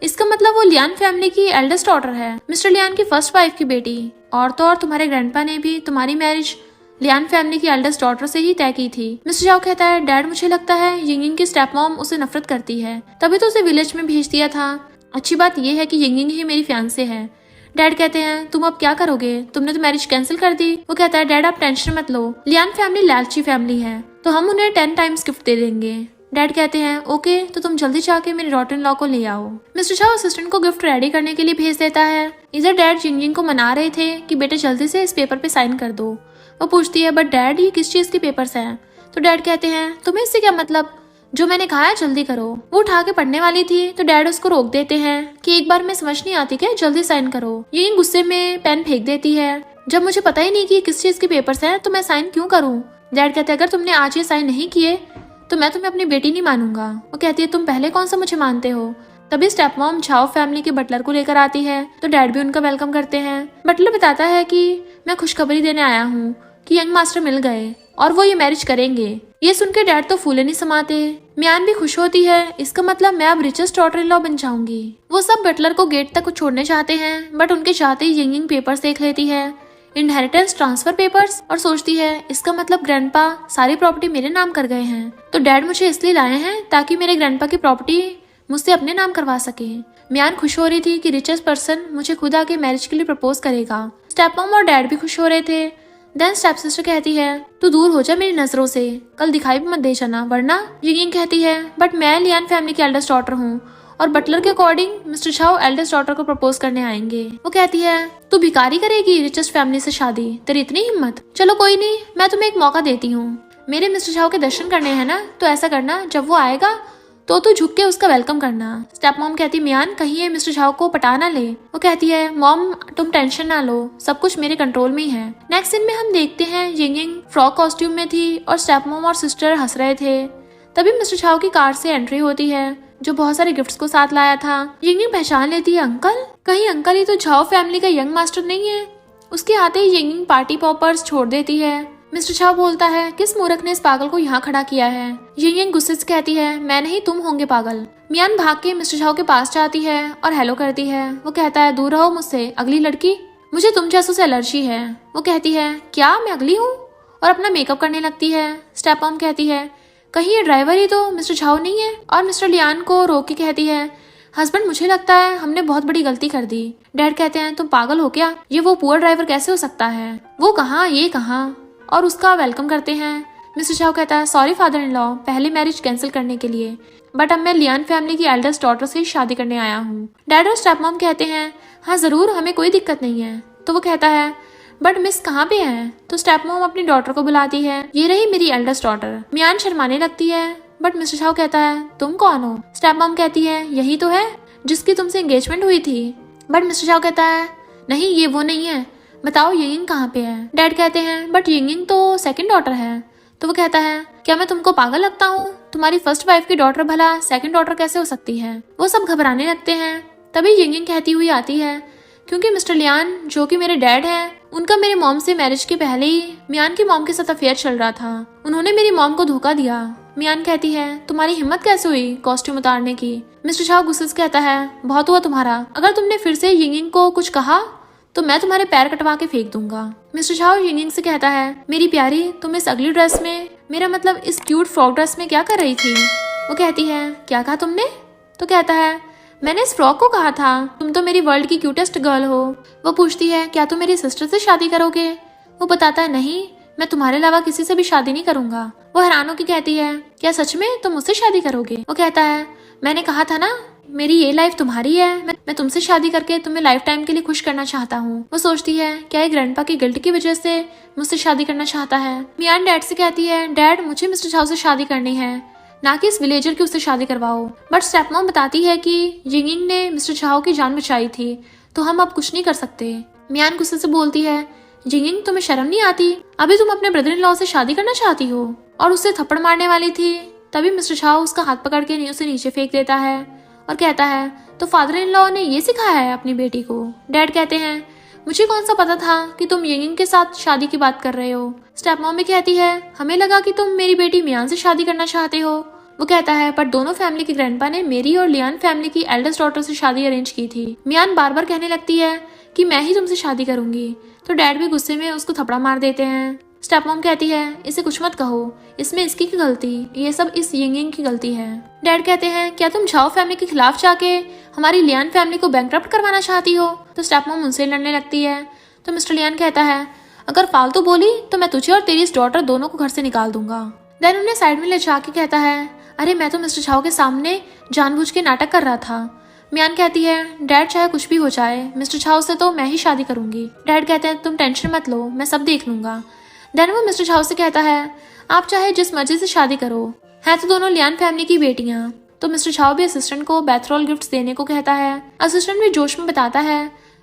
इसका मतलब वो लियान फैमिली की एल्डेस्ट डॉटर है, मिस्टर लियान की फर्स्ट वाइफ की बेटी। और तो और तुम्हारे ग्रैंडपा ने भी तुम्हारी मैरिज लियान फैमिली की एल्डेस्ट डॉटर से ही तय की थी। मिस्टर जाओ कहता है डैड मुझे लगता है यिंग की स्टेप मॉम उसे नफरत करती है, तभी तो उसे विलेज में भेज दिया था। अच्छी बात यह है कि यिंग ही मेरी फियांसे है। डैड कहते हैं तुम अब क्या करोगे, तुमने तो मैरिज कैंसिल कर दी। वो कहता है डैड आप टेंशन मत लो, लियान फैमिली लालची फैमिली है तो हम उन्हें 10 टाइम्स गिफ्ट दे देंगे। डैड कहते हैं ओके, तो तुम जल्दी जाके मेरी डॉटर इन लॉ को ले आओ। मिस्टर शाह असिस्टेंट को गिफ्ट रेडी करने के लिए भेज देता है। इधर डैड यिंग को मना रहे थे कि बेटे जल्दी से इस पेपर पे साइन कर दो। वो पूछती है बट डैड ये किस चीज के पेपर्स हैं। तो डैड कहते हैं तुम्हें इससे क्या मतलब, जो मैंने कहा है जल्दी करो। वो उठा के पढ़ने वाली थी तो डैड उसको रोक देते हैं कि एक बार में समझ नहीं आती क्या, जल्दी साइन करो। यिंग गुस्से में पेन फेंक देती है, जब मुझे पता ही नहीं कि किस चीज के पेपर्स हैं तो मैं साइन क्यों करूँ। डैड कहते हैं अगर तुमने आज ये साइन नहीं किए तो मैं तुम्हें अपनी बेटी नहीं मानूंगा। वो कहती है तुम पहले कौन सा मुझे मानते हो। तभी स्टेप मॉम झाओ फैमिली के बटलर को लेकर आती है तो डैड भी उनका वेलकम करते हैं। बटलर बताता है कि मैं खुशखबरी देने आया हूँ कि यंग मास्टर मिल गए और वो ये मैरिज करेंगे। ये सुनकर डैड तो फूले नहीं समाते। म्यान भी खुश होती है, इसका मतलब मैं अब रिचेस्ट डॉटर इन लॉ बन जाऊंगी। वो सब बटलर को गेट तक छोड़ने चाहते हैं बट उनके चाहते ही यिंग पेपर्स देख लेती है, इनहेरिटेंस ट्रांसफर पेपर्स, और सोचती है इसका मतलब ग्रैंडपा सारी प्रॉपर्टी मेरे नाम कर गए हैं, तो डैड मुझे इसलिए लाए हैं ताकि मेरे ग्रैंडपा की प्रॉपर्टी मुझसे अपने नाम करवा सके। म्यान खुश हो रही थी कि रिचेस्ट पर्सन मुझे खुद आके मैरिज के लिए प्रपोज करेगा। स्टेप मॉम और डैड भी खुश हो रहे थे। देन स्टेप सिस्टर कहती है तू दूर हो जा मेरी नजरों से, कल दिखाई भी मत दे जाना वरना। यिंग कहती है बट मैं लियान फैमिली की एल्डेस्ट डॉटर हूँ और बटलर के according mister Zhao eldest daughter को प्रपोज करने आएंगे। वो कहती है तू भिखारी करेगी रिचेस्ट फैमिली से शादी, तेरी इतनी हिम्मत। चलो कोई नहीं, मैं तुम्हें एक मौका देती हूँ, मेरे मिस्टर झाओ के दर्शन करने हैं ना, तो ऐसा करना जब वो आएगा तो तू झुक के उसका वेलकम करना। स्टेप मॉम कहती म्यान कहीं ये मिस्टर झाओ को पटा ना ले। वो कहती है मॉम तुम टेंशन ना लो, सब कुछ मेरे कंट्रोल में ही है। नेक्स्ट सीन में हम देखते हैं यिंग फ्रॉक कॉस्ट्यूम में थी और स्टेप मॉम और सिस्टर हंस रहे थे। तभी मिस्टर झाओ की कार से एंट्री होती है जो बहुत सारे गिफ्ट्स को साथ लाया था। यिंग पहचान लेती है अंकल, कहीं अंकल ही तो झाओ फैमिली का यंग मास्टर नहीं है। उसके आते ही यिंग पार्टी पॉपर्स छोड़ देती है। मिस्टर झाओ बोलता है किस मूर्ख ने इस पागल को यहाँ खड़ा किया है। यिंग गुस्से से कहती है मैं नहीं तुम होंगे पागल। म्यान भाग के मिस्टर झाओ के पास जाती है और हेलो करती है। वो कहता है दूर रहो मुझसे अगली लड़की, मुझे तुम जैसों से एलर्जी है। वो कहती है क्या मैं अगली हूँ, और अपना मेकअप करने लगती है। स्टेप मॉम कहती है कहीं ये ड्राइवर ही तो मिस्टर झाओ नहीं है, और मिस्टर लियान को रोक के कहती है हस्बैंड मुझे लगता है हमने बहुत बड़ी गलती कर दी। डैड कहते हैं तुम पागल हो क्या, ये वो पुअर ड्राइवर कैसे हो सकता है, वो कहाँ ये कहाँ, और उसका वेलकम करते हैं। मिस्टर झाओ कहता है सॉरी फादर इन लॉ, पहले मैरिज कैंसिल करने के लिए, बट अब मैं लियान फैमिली की एल्डेस्ट डॉटर से ही शादी करने आया हूँ। डैड और स्टेप मॉम कहते हैं हाँ जरूर, हमें कोई दिक्कत नहीं है। तो वो कहता है बट मिस कहाँ पे है? तो स्टेप मॉम अपनी डॉटर को बुलाती है, ये रही मेरी एल्डेस्ट डॉटर। मियान शर्माने लगती है, बट मिस्टर झाओ कहता है तुम कौन हो? स्टेप मॉम कहती है यही तो है जिसकी तुमसे एंगेजमेंट हुई थी। बट मिस्टर झाओ कहता है नहीं, ये वो नहीं है, बताओ यिंगिंग कहाँ पे है? डैड कहते हैं बट यिंगिंग तो सेकंड डॉटर है। तो वो कहता है क्या मैं तुमको पागल लगता हूँ? तुम्हारी फर्स्ट वाइफ की डॉटर भला सेकंड डॉटर कैसे हो सकती है? वो सब घबराने लगते हैं। तभी यिंगिंग कहती हुई आती है क्योंकि मिस्टर लियान जो कि मेरे डैड हैं, उनका मेरी मॉम से मैरिज के पहले ही मियान की मॉम के साथ अफेयर चल रहा था। उन्होंने मेरी मॉम को धोखा दिया। मियान कहती है तुम्हारी हिम्मत कैसे हुई कॉस्ट्यूम उतारने की? मिस्टर झाओ गुस्से से कहता है बहुत हुआ तुम्हारा, अगर तुमने फिर से यिंगिंग को कुछ कहा तो मैं तुम्हारे पैर कटवा के फेंक दूंगा। मिस्टर झाओ यिंगिंग से कहता है मेरी प्यारी, तुम इस अगली ड्रेस में, मेरा मतलब इस क्यूट फ्रॉक ड्रेस में क्या कर रही थी? वो कहती है क्या कहा तुमने? तो कहता है मैंने इस फ्रॉक को कहा था, तुम तो मेरी वर्ल्ड की क्यूटेस्ट गर्ल हो। वो पूछती है क्या तुम मेरी सिस्टर से शादी करोगे? वो बताता है नहीं, मैं तुम्हारे अलावा किसी से भी शादी नहीं करूंगा। वो हैरान होकर कहती है क्या सच में तुम मुझसे शादी करोगे? वो कहता है मैंने कहा था ना, मेरी ये लाइफ तुम्हारी है, मैं तुमसे शादी करके तुम्हें लाइफ टाइम के लिए खुश करना चाहता हूँ। वो सोचती है क्या ये ग्रैंडपा की गिल्ट की वजह से मुझसे शादी करना चाहता है। मियान डैड से कहती है डैड मुझे मिस्टर झाओ से शादी करनी है, ना कि इस विलेजर की उससे शादी करवाओ। बट स्टेप मॉम बताती है कि यिंगिंग ने मिस्टर झाओ की जान बचाई थी, तो हम अब कुछ नहीं कर सकते। मियान गुस्से से बोलती है यिंगिंग तुम्हें शर्म नहीं आती? अभी तुम अपने ब्रदर इन लॉ से शादी करना चाहती हो और उससे थप्पड़ मारने वाली थी। तभी मिस्टर झाओ उसका हाथ पकड़ के उसे नीचे फेंक देता है और कहता है तो फादर इन लॉ ने ये सिखाया है अपनी बेटी को? डैड कहते हैं मुझे कौन सा पता था कि तुम यिंगिंग के साथ शादी की बात कर रहे हो। स्टेप मॉम भी कहती है हमें लगा कि तुम मेरी बेटी मियान से शादी करना चाहते हो। वो कहता है पर दोनों फैमिली के ग्रैंडपा ने मेरी और लियान फैमिली की एल्डेस्ट डॉटर से शादी अरेंज की थी। मियान बार बार कहने लगती है कि मैं ही तुमसे शादी करूंगी। तो डैड भी गुस्से में उसको थपड़ा मार देते हैं। स्टेप मॉम कहती है इसे कुछ मत कहो, इसमें इसकी की गलती, ये सब इस यिंगिंग की गलती है। डैड कहते हैं क्या तुम झाओ फैमिली के खिलाफ जाके हमारी लियान फैमिली को बैंकरप्ट करवाना चाहती हो? तो स्टेप मॉम उनसे लड़ने लगती है। तो मिस्टर लियान कहता है अगर फालतू बोली तो मैं तुझे और तेरी इस डॉटर दोनों को घर से निकाल दूंगा। देन उन्हें साइड में ले जाके कहता है अरे मैं तो मिस्टर झाओ के सामने जानबूझ के नाटक कर रहा था। मियान कहती है डैड चाहे कुछ भी हो जाए, मिस्टर झाओ से तो मैं ही शादी करूंगी। डैड कहते हैं तुम टेंशन मत लो, मैं सब देख लूंगा। देन वो मिस्टर झाओ से कहता है आप चाहे जिस मर्जी से शादी करो, है तो दोनों लियान फैमिली की बेटियां। तो मिस्टर झाओ भी असिस्टेंट को बैथरोल गिफ्ट देने को कहता है। असिस्टेंट भी जोश में बताता है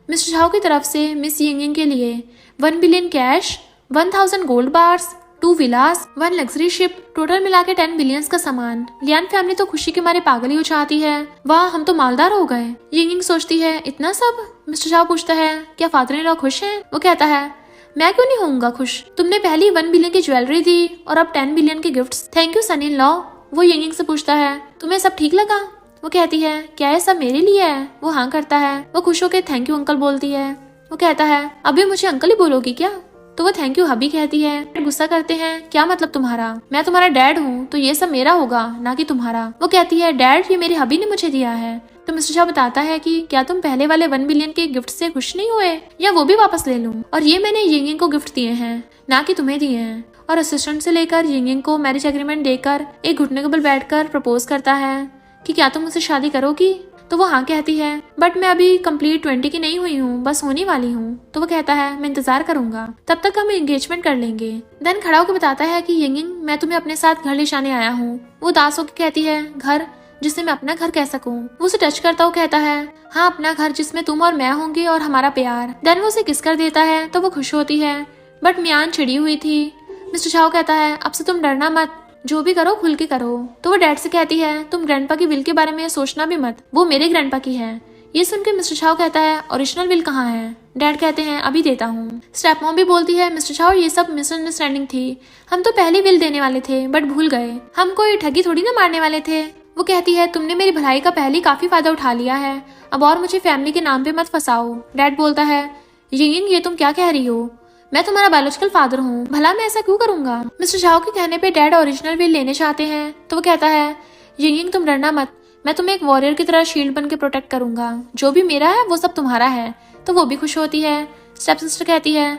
मिस्टर झाओ की तरफ से मिस यिंगिंग के लिए 1 बिलियन कैश, 1000 गोल्ड बार्स, 2 विलास, 1 लग्जरी शिप, टोटल मिला के 10 बिलियंस का सामान। लियान फैमिली तो खुशी के मारे पागल ही हो जाती है, वाह हम तो मालदार हो गए। यिंगिंग सोचती है इतना सब? मिस्टर झाओ पूछता है क्या फादर इन लॉ खुश हैं? वो कहता है मैं क्यों नहीं होऊंगा खुश, तुमने पहली 1 बिलियन की ज्वेलरी दी और अब 10 बिलियन के gifts, thank you son in law. वो यिंगिंग से पूछता है तुम्हें सब ठीक लगा? वो कहती है क्या ये सब मेरे लिए है? वो हाँ करता है। वो खुश होकर थैंक यू अंकल बोलती है। वो कहता है अभी मुझे अंकल ही बोलोगी क्या? तो वो थैंक यू हबी कहती है। गुस्सा करते हैं क्या मतलब तुम्हारा, मैं तुम्हारा डैड हूँ तो ये सब मेरा होगा ना कि तुम्हारा। वो कहती है डैड ये मेरी हबी ने मुझे दिया है। तो मिस्टर शाह बताता है कि क्या तुम पहले वाले 1 बिलियन के गिफ्ट से खुश नहीं हुए, या वो भी वापस ले लूं? और ये मैंने यिंगिंग को गिफ्ट दिए हैं ना कि तुम्हें दिए हैं। और असिस्टेंट से लेकर यिंगिंग को मैरिज एग्रीमेंट देकर एक घुटने के बल बैठकर प्रपोज करता है कि क्या तुम मुझसे शादी करोगी? तो वो हाँ कहती है, बट मैं अभी कंप्लीट 20 की नहीं हुई हूँ, बस होने वाली हूँ। तो वो कहता है मैं इंतजार करूंगा, तब तक हम एंगेजमेंट कर लेंगे। देन खड़ा होकर बताता है कि यिंगिंग मैं तुम्हें अपने साथ घर ले जाने आया हूँ। वो उदास होकर कहती है घर जिसे मैं अपना घर कह सकूं। वो उसे टच करता हुआ कहता है हाँ अपना घर जिसमें तुम और मैं होंगे और हमारा प्यार। देन वो उसे किस कर देता है तो वो खुश होती है, बट मियान चिड़ी हुई थी। मिस्टर शाह कहता है अब से तुम डरना मत, जो भी करो खुल के करो। तो वो डैड से कहती है तुम ग्रैंडपा की विल के बारे में सोचना भी मत, वो मेरे ग्रैंडपा की है। ये सुन के मिस्टर शाह कहता है ओरिजिनल विल कहाँ है? डैड कहते हैं अभी देता हूँ। स्टेप मॉम भी बोलती है मिस्टर शाह ये सब मिसअंडरस्टैंडिंग थी, हम तो पहली विल देने वाले थे बट भूल गए, हम कोई ठगी थोड़ी ना मारने वाले थे। वो कहती है तुमने मेरी भलाई का पहले काफी फायदा उठा लिया है, अब और मुझे फैमिली के नाम पे मत फंसाओ। डैड बोलता है यिंगिंग ये तुम क्या कह रही हो, मैं तुम्हारा बायोलॉजिकल फादर हूँ, भला मैं ऐसा क्यों करूंगा? मिस्टर शाह के कहने पे डैड ओरिजिनल विल लेने चाहते हैं। तो वो कहता है यिंगिंग तुम डरना मत, मैं तुम्हें एक वॉरियर की तरह शील्ड बन के प्रोटेक्ट करूंगा, जो भी मेरा है वो सब तुम्हारा है। तो वो भी खुश होती है। स्टेप सिस्टर कहती है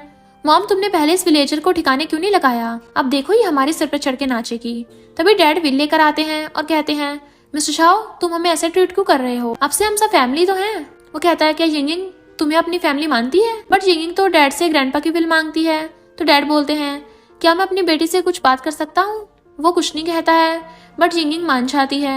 मॉम तुमने पहले इस विलेजर को ठिकाने क्यों नहीं लगाया? अब देखो ये हमारे सिर पर चढ़ के नाचेगी। तभी डैड विल लेकर आते हैं और कहते हैं मिस्टर शाओ तुम हमें ऐसे ट्रीट क्यों कर रहे हो? अब से हम सब फैमिली तो हैं। वो कहता है क्या यिंगिंग तुम्हें अपनी फैमिली मानती है? बट यिंगिंग तो डैड से ग्रैंडपा की विल मांगती है। तो डैड बोलते हैं क्या मैं अपनी बेटी से कुछ बात कर सकता हूँ? वो कुछ नहीं कहता है बट यिंगिंग मान जाती है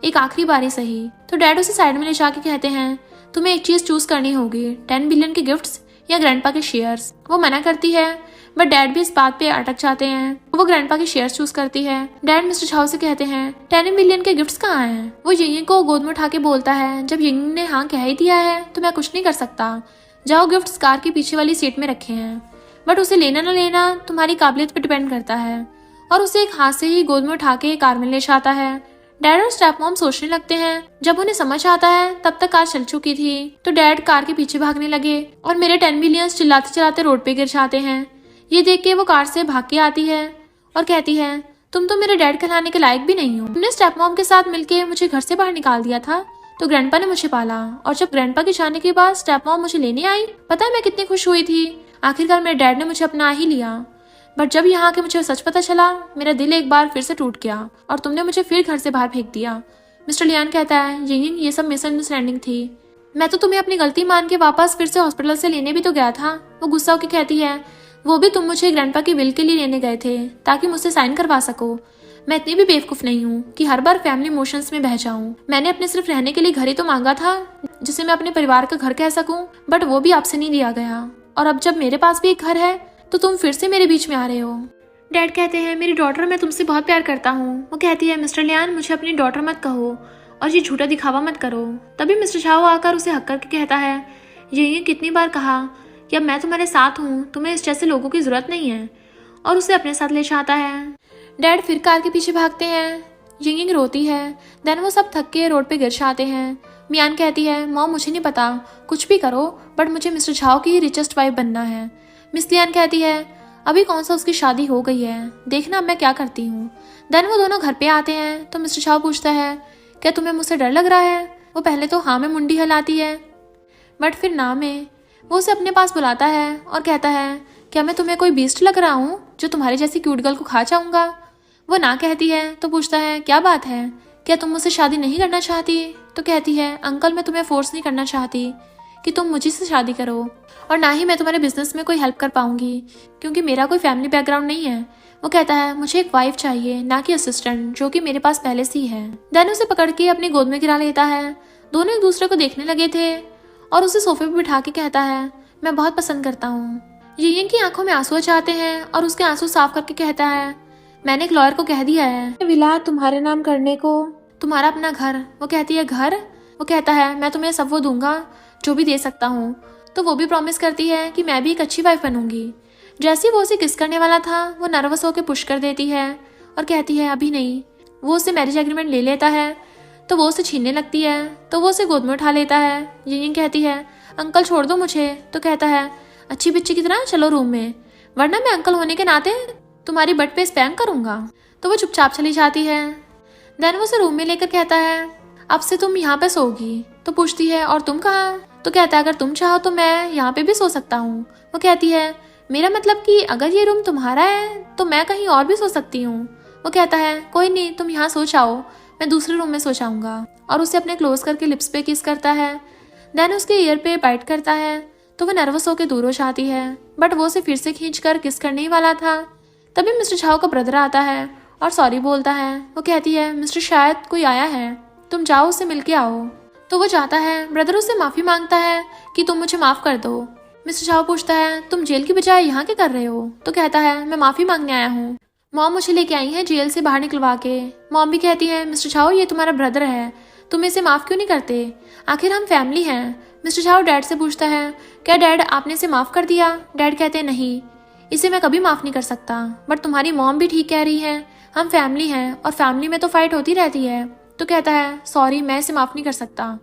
एक आखिरी बारी सही। तो डैड उसे साइड में ले जाके कहते हैं तुम्हें एक चीज चूज करनी होगी, 10 बिलियन के गिफ्ट्स या ग्रैंडपा के शेयर्स। वो मना करती है बट डैड भी इस बात पे अटक जाते हैं। वो ग्रैंडपा के शेयर्स चूज करती है। डैड मिस्टर छाओ से कहते हैं 10 बिलियन के गिफ्ट्स कहाँ हैं? वो यिंगिंग को गोद में उठा के बोलता है जब यिंगिंग ने हाँ कह ही दिया है तो मैं कुछ नहीं कर सकता। जाओ गिफ्ट्स कार की पीछे वाली सीट में रखे हैं, बट उसे लेना न लेना तुम्हारी काबिलियत पे डिपेंड करता है। और उसे एक हाथ से ही गोद में उठा के कार में ले जाता है। डैड और स्टेप मॉम सोचने लगते हैं। जब उन्हें समझ आता है तब तक कार चल चुकी थी। तो डैड कार के पीछे भागने लगे और मेरे 10 बिलियन चिल्लाते चिल्लाते रोड पे गिर जाते हैं। ये देख के वो कार से भाग के आती है और कहती है तुम तो मेरे डैड कहलाने के लायक भी नहीं हो। तुमने स्टेप मॉम के साथ मिलके मुझे घर से बाहर निकाल दिया था तो ग्रैंडपा ने मुझे पाला, और जब ग्रैंडपा के जाने के बाद स्टेप मॉम मुझे लेने आई, पता है मैं कितनी खुश हुई थी। आखिरकार मेरे डैड ने मुझे अपना ही लिया। बट जब यहाँ के मुझे सच पता चला मेरा दिल एक बार फिर से टूट गया और तुमने मुझे फिर घर से बाहर फेंक दिया। मिस्टर लियान कहता है यिंगिंग ये सब मिसअंडरस्टैंडिंग थी। मैं तो तुम्हें अपनी गलती मान के वापस फिर से हॉस्पिटल से लेने भी तो गया था। वो गुस्सा होकर कहती है वो भी तुम मुझे ग्रैंडपा की विल के लिए लेने गए थे ताकि मुझसे साइन करवा सको। मैं इतनी भी बेवकूफ नहीं हूँ कि हर बार फैमिली इमोशंस में बह जाऊँ। मैंने अपने सिर्फ रहने के लिए घर ही तो मांगा था जिसे मैं अपने परिवार का घर कह सकूं, बट वो भी आपसे नहीं दिया गया। और अब जब मेरे पास भी एक घर है तो तुम फिर से मेरे बीच में आ रहे हो। डैड कहते हैं मेरी डॉटर मैं तुमसे बहुत प्यार करता हूँ। वो कहती है मिस्टर लियान मुझे अपनी डॉटर मत कहो और ये झूठा दिखावा मत करो। तभी मिस्टर शाओ आकर उसे हक करके कहता है ये कितनी बार कहा कि अब मैं तुम्हारे साथ हूँ, तुम्हें इस जैसे लोगों की जरूरत नहीं है, और उसे अपने साथ ले जाता है। डैड फिर कार के पीछे भागते हैं। यिंगिंग रोती है। देन वो सब थक के रोड पे गिर जाते हैं। मियान कहती है मॉम मुझे नहीं पता, कुछ भी करो बट मुझे मिस्टर झाओ की रिचेस्ट वाइफ बनना है। मिस लियान कहती है अभी कौन सा उसकी शादी हो गई है, देखना अब मैं क्या करती हूँ। देन वो दोनों घर पे आते हैं तो मिस्टर झाओ पूछता है क्या तुम्हें मुझसे डर लग रहा है? वो पहले तो हाँ में मुंडी हिलाती है बट फिर ना में। वो उसे अपने पास बुलाता है और कहता है क्या मैं तुम्हें कोई बीस्ट लग रहा हूँ जो तुम्हारी जैसी क्यूट गर्ल को खा जाऊंगा? वो ना कहती है तो पूछता है क्या बात है, क्या तुम मुझसे शादी नहीं करना चाहती? तो कहती है अंकल मैं तुम्हें फोर्स नहीं करना चाहती कि तुम मुझे से शादी करो, और ना ही मैं तुम्हारे बिजनेस में कोई हेल्प कर पाऊंगी क्योंकि मेरा कोई फैमिली बैकग्राउंड नहीं है। वो कहता है मुझे एक वाइफ चाहिए ना कि असिस्टेंट, जो कि मेरे पास पहले से ही है। देन उसे पकड़ के अपनी गोद में गिरा लेता है। दोनों एक दूसरे को देखने लगे थे और उसे सोफे पर बिठा के कहता है मैं बहुत पसंद करता हूँ। यिंगिंग की आंखों में आंसू आ जाते हैं और उसके आंसू साफ करके कहता है मैंने एक लॉयर को कह दिया है विला तुम्हारे नाम करने को, तुम्हारा अपना घर। वो कहती है घर? वो कहता है मैं तुम्हें सब वो दूंगा जो भी दे सकता हूँ। तो वो भी प्रॉमिस करती है कि मैं भी एक अच्छी वाइफ बनूंगी। जैसे ही वो उसे किस करने वाला था वो नर्वस होकर पुश कर देती है और कहती है अभी नहीं। वो उससे मैरिज एग्रीमेंट ले लेता है तो वो उसे छीनने लगती है तो वो उसे गोद में उठा लेता है। यिंगिंग कहती है अंकल छोड़ दो मुझे। तो कहता है अच्छी बच्ची की तरह चलो रूम में, वरना मैं अंकल होने के नाते तुम्हारी बट पे स्पैम करूंगा। तो वो चुपचाप चली जाती है। देन वो उसे रूम में लेकर कहता है अब से तुम यहाँ पे सोगी। तो पूछती है और तुम कहाँ? तो कहता है अगर तुम चाहो तो मैं यहाँ पे भी सो सकता हूँ। वो कहती है मेरा मतलब कि अगर ये रूम तुम्हारा है तो मैं कहीं और भी सो सकती हूँ। वो कहता है कोई नहीं तुम यहाँ सो जाओ, मैं दूसरे रूम में सो जाऊंगा, और उसे अपने क्लोज करके लिप्स पे किस करता है। देन उसके ईयर पे बाइट करता है तो वो नर्वस होकर दूर हो जाती है, बट वो उसे फिर से खींच कर किस करने ही वाला था। तभी मिस्टर झाओ का ब्रदर आता है और सॉरी बोलता है। वो कहती है मिस्टर शायद कोई आया है, तुम जाओ उससे मिलके आओ। तो वो जाता है। ब्रदर उससे माफी मांगता है कि तुम मुझे माफ कर दो। मिस्टर झाओ पूछता है तुम जेल की बजाय यहाँ क्या कर रहे हो? तो कहता है मैं माफी मांगने आया हूँ, मॉम मुझे लेके आई है जेल से बाहर निकलवा के। मॉम भी कहती है मिस्टर झाओ ये तुम्हारा ब्रदर है, तुम इसे माफ क्यों नहीं करते, आखिर हम फैमिली हैं। मिस्टर झाओ डैड से पूछता है क्या डैड आपने इसे माफ कर दिया? डैड कहते हैं नहीं, इसे मैं कभी माफ नहीं कर सकता, बट तुम्हारी मॉम भी ठीक कह रही है, हम फैमिली हैं और फैमिली में तो फाइट होती रहती है। तो कहता है सॉरी मैं इसे माफ नहीं कर सकता।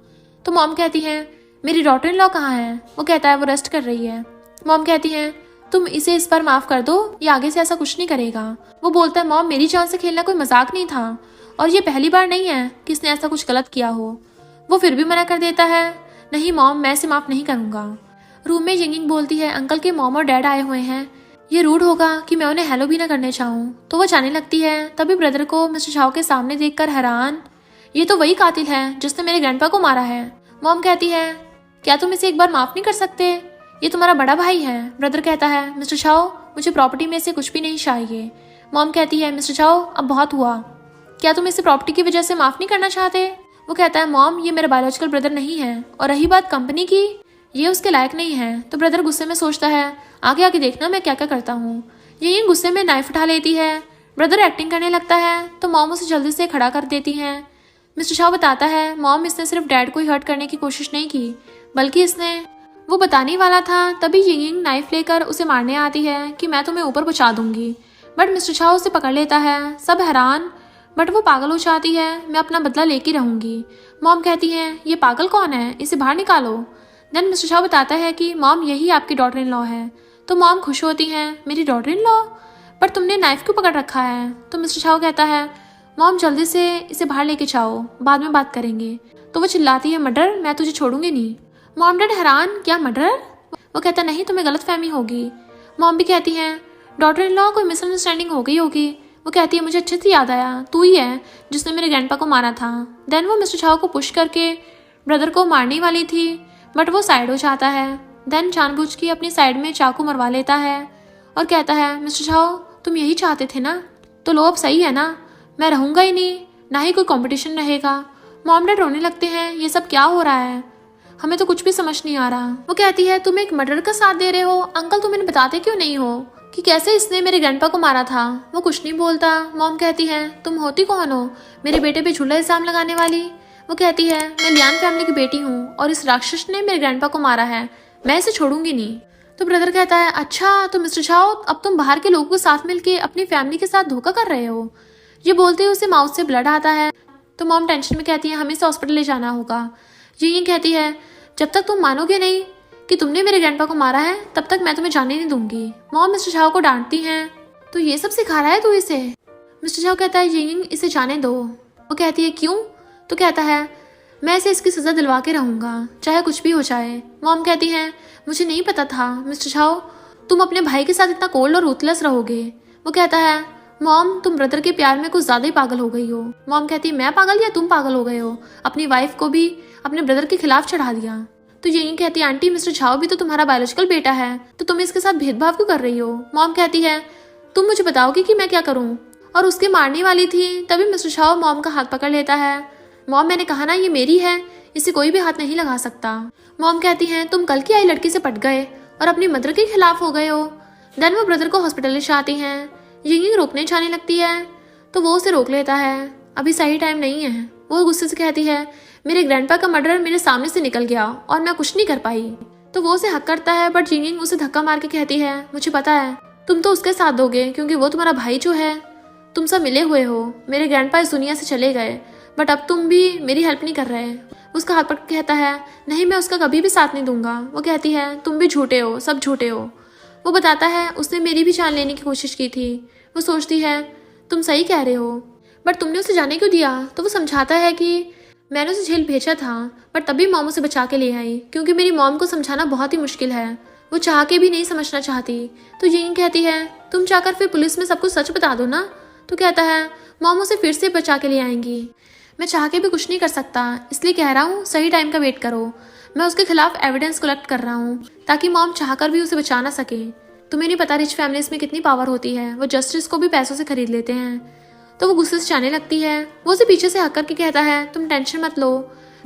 तो मॉम कहती है मेरी डॉटर इन लॉ कहाँ है? वो कहता है वो रेस्ट कर रही है। मॉम कहती है तुम इसे इस बार माफ कर दो, ये आगे से ऐसा कुछ नहीं करेगा। वो बोलता है मॉम मेरी जान से खेलना कोई मजाक नहीं था और ये पहली बार नहीं है कि इसने ऐसा कुछ गलत किया हो। वो फिर भी मना कर देता है नहीं मॉम मैं इसे माफ नहीं करूंगा। रूम में यिंगिंग बोलती है, अंकल के मॉम और डैड आए हुए हैं, ये रूड होगा कि मैं उन्हें हेलो भी ना करने चाहूँ। तो वो जाने लगती है। तभी ब्रदर को मिस्टर झाओ के सामने देखकर हैरान, ये तो वही कातिल है जिसने मेरे ग्रैंडपा को मारा है। मॉम कहती है, क्या तुम इसे एक बार माफ नहीं कर सकते, ये तुम्हारा बड़ा भाई है। ब्रदर कहता है, मिस्टर झाओ मुझे प्रॉपर्टी में से कुछ भी नहीं चाहिए। मॉम कहती है, मिस्टर झाओ अब बहुत हुआ, क्या तुम इसे प्रॉपर्टी की वजह से माफ नहीं करना चाहते। वो कहता है, मॉम ये मेरा बायोलॉजिकल ब्रदर नहीं है, और रही बात कंपनी की, ये उसके लायक नहीं है। तो ब्रदर गुस्से में सोचता है, आगे आगे देखना मैं क्या क्या करता हूँ। ये गुस्से में नाइफ उठा लेती है। ब्रदर एक्टिंग करने लगता है तो मॉम उसे जल्दी से खड़ा कर देती है। मिस्टर शाह बताता है, मॉम इसने सिर्फ डैड को ही हर्ट करने की कोशिश नहीं की, बल्कि इसने, वो बताने वाला था तभी यिंगिंग नाइफ लेकर उसे मारने आती है कि मैं तुम्हें ऊपर पहुंचा दूंगी। बट मिस्टर शाह उसे पकड़ लेता है। सब हैरान, बट वो पागल हो जाती है, मैं अपना बदला लेके रहूंगी। मॉम कहती है, ये पागल कौन है, इसे बाहर निकालो। देन मिस्टर शाह बताता है कि मॉम यही आपकी डॉटर इन लॉ है। तो मॉम खुश होती हैं, मेरी डॉटर इन लॉ, पर तुमने नाइफ क्यों पकड़ रखा है। तो मिस्टर शाह कहता है, मॉम जल्दी से इसे बाहर लेके जाओ, बाद में बात करेंगे। तो वो चिल्लाती है, मर्डर, मैं तुझे छोड़ूंगी नहीं। मॉम डैड हैरान, क्या मर्डर। वो कहता नहीं, तुम्हें गलत फहमी होगी। मॉम भी कहती है, डॉटर इन लॉ कोई मिसअंडरस्टैंडिंग हो गई होगी। वो कहती है, मुझे अच्छे से याद आया, तू ही है जिसने मेरे ग्रैंडपा को मारा था। देन वो मिस्टर शाह को पुश करके ब्रदर को मारने वाली थी, बट वो साइड हो जाता है। देन जानबूझ के अपनी साइड में चाकू मरवा लेता है और कहता है, मिस्टर शाह तुम यही चाहते थे ना, तो लो अब सही है ना, मैं रहूंगा ही नहीं, ना ही कोई कंपटीशन रहेगा। मॉम डैड रोने लगते हैं, ये सब क्या हो रहा है, हमें तो कुछ भी समझ नहीं आ रहा। वो कहती है, तुम एक मर्डर का साथ दे रहे हो, अंकल तुम इन्हें बताते क्यों नहीं हो कि कैसे इसने मेरे ग्रैंडपा को मारा था। वो कुछ नहीं बोलता। मॉम कहती है, तुम होती कौन हो मेरे बेटे पे झूठा इल्जाम लगाने वाली। वो कहती है, मैं लियान फैमिली की बेटी हूँ और इस राक्षस ने मेरे ग्रैंडपा को मारा है, मैं इसे छोड़ूंगी नहीं। तो ब्रदर कहता है, अच्छा तो मिस्टर शाह अब तुम बाहर के लोगों के साथ मिलके अपनी फैमिली के साथ धोखा कर रहे हो। ये बोलते हुए उसे माउथ से ब्लड आता है। तो मॉम टेंशन में कहती है, हमें इसे हॉस्पिटल ले जाना होगा। ये कहती है, जब तक तुम मानोगे नहीं कि तुमने मेरे ग्रैंडपा को मारा है, तब तक मैं तुम्हें जाने नहीं दूंगी। मॉम मिस्टर शाह को डांटती हैं, तो ये सब सिखा रहा है तू इसे। मिस्टर शाह कहता है, यिंगिंग इसे जाने दो। वो कहती है, क्यों। तो कहता है, मैं इसे इसकी सजा दिलवा के रहूंगा, चाहे कुछ भी हो जाए। मॉम कहती है, मुझे नहीं पता था मिस्टर शाह तुम अपने भाई के साथ इतना कोल्ड और रूथलेस रहोगे। वो कहता है, मॉम तुम ब्रदर के प्यार में कुछ ज्यादा ही पागल हो गई हो। मॉम कहती है, मैं पागल या तुम पागल हो गए हो, अपनी वाइफ को भी अपने ब्रदर के खिलाफ चढ़ा दिया। तो यही कहती है, आंटी मिस्टर झाओ भी तो तुम्हारा बायोलॉजिकल बेटा है, तो तुम इसके साथ भेदभाव क्यों कर रही हो। मॉम कहती है, तुम मुझे बताओगे कि मैं क्या करूं, और उसके मारने वाली थी। तभी मिस्टर झाओ मॉम का हाथ पकड़ लेता है। मॉम मैंने कहा ना ये मेरी है, इसे कोई भी हाथ नहीं लगा सकता। मॉम कहती है, तुम कल की आई लड़की से पट गए और अपनी मदर के खिलाफ हो गए हो। देन वो ब्रदर को हॉस्पिटल ले जाती हैं। यिंगिंग रोकने जाने लगती है तो वो उसे रोक लेता है, अभी सही टाइम नहीं है। वो गुस्से से कहती है, मेरे ग्रैंडपा का मर्डर मेरे सामने से निकल गया और मैं कुछ नहीं कर पाई। तो वो उसे हक करता है, बट यिंगिंग उसे धक्का मार के कहती है, मुझे पता है तुम तो उसके साथ दोगे क्योंकि वो तुम्हारा भाई जो है, तुम सब मिले हुए हो। मेरे ग्रैंडपा इस दुनिया से चले गए, बट अब तुम भी मेरी हेल्प नहीं कर रहे। उसका हाथ पकड़ के कहता है, नहीं मैं उसका कभी भी साथ नहीं दूंगा। वो कहती है, तुम भी झूठे हो, सब झूठे हो। वो बताता है, उसने मेरी भी जान लेने की कोशिश की थी। वो सोचती है, तुम सही कह रहे हो, बट तुमने उसे जाने क्यों दिया। तो वो समझाता है कि मैंने उसे जेल भेजा था, पर तभी मॉम उसे बचा के ले आई, क्योंकि मेरी मॉम को समझाना बहुत ही मुश्किल है, वो चाह के भी नहीं समझना चाहती। तो यिंग कहती है, तुम चाहकर फिर पुलिस में सब कुछ सच बता दो ना। तो कहता है, मॉम उसे फिर से बचा के ले आएंगी, मैं चाह के भी कुछ नहीं कर सकता, इसलिए कह रहा हूँ सही टाइम का वेट करो। मैं उसके खिलाफ एविडेंस कलेक्ट कर रहा हूँ ताकि मॉम चाहकर भी उसे बचा ना सके। तुम्हें नहीं पता रिच फैमिलीज में कितनी पावर होती है, वो जस्टिस को भी पैसों से खरीद लेते हैं। तो वो गुस्से से जाने लगती है। वो उसे पीछे से हक करके कहता है, तुम टेंशन मत लो,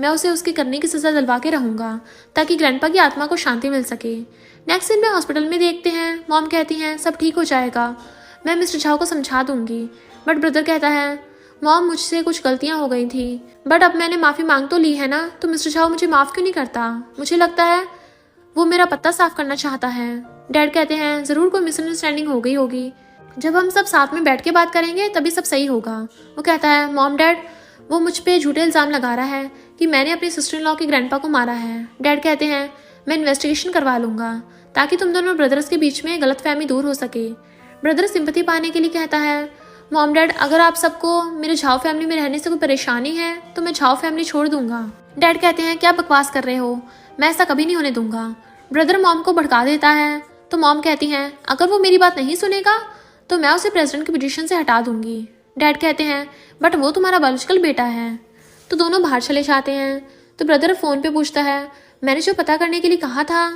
मैं उसे उसके करने की सजा दिलवा के रहूंगा ताकि ग्रैंडपा की आत्मा को शांति मिल सके। नेक्स्ट दिन में हॉस्पिटल में देखते हैं। मॉम कहती हैं, सब ठीक हो जाएगा, मैं मिस्टर झाओ को समझा दूंगी। बट ब्रदर कहता है, मॉम मुझसे कुछ गलतियां हो गई थी, बट अब मैंने माफ़ी मांग तो ली है ना, तो मिस्टर झाओ मुझे माफ़ क्यों नहीं करता। मुझे लगता है वो मेरा पत्ता साफ करना चाहता है। डैड कहते हैं, ज़रूर कोई मिसअंडरस्टैंडिंग हो गई होगी, जब हम सब साथ में बैठ के बात करेंगे तभी सब सही होगा। वो कहता है, मॉम डैड वो मुझ पे झूठे इल्ज़ाम लगा रहा है कि मैंने अपनी सिस्टर इन लॉ के ग्रैंडपा को मारा है। डैड कहते हैं, मैं इन्वेस्टिगेशन करवा लूँगा ताकि तुम दोनों ब्रदर्स के बीच में गलतफहमी दूर हो सके। ब्रदर सिंपैथी पाने के लिए कहता है, मॉम डैड अगर आप सबको मेरे झाओ फैमिली में रहने से कोई परेशानी है तो मैं झाओ फैमिली छोड़ दूंगा। डैड कहते हैं, क्या बकवास कर रहे हो, मैं ऐसा कभी नहीं होने दूंगा। ब्रदर मॉम को भड़का देता है। तो मॉम कहती है अगर वो मेरी बात नहीं सुनेगा तो मैं उसे प्रेसिडेंट की पोजीशन से हटा दूंगी। डैड कहते हैं बट वो तुम्हारा बायोलॉजिकल बेटा है। तो दोनों बाहर चले जाते हैं। तो ब्रदर फ़ोन पे पूछता है मैंने जो पता करने के लिए कहा था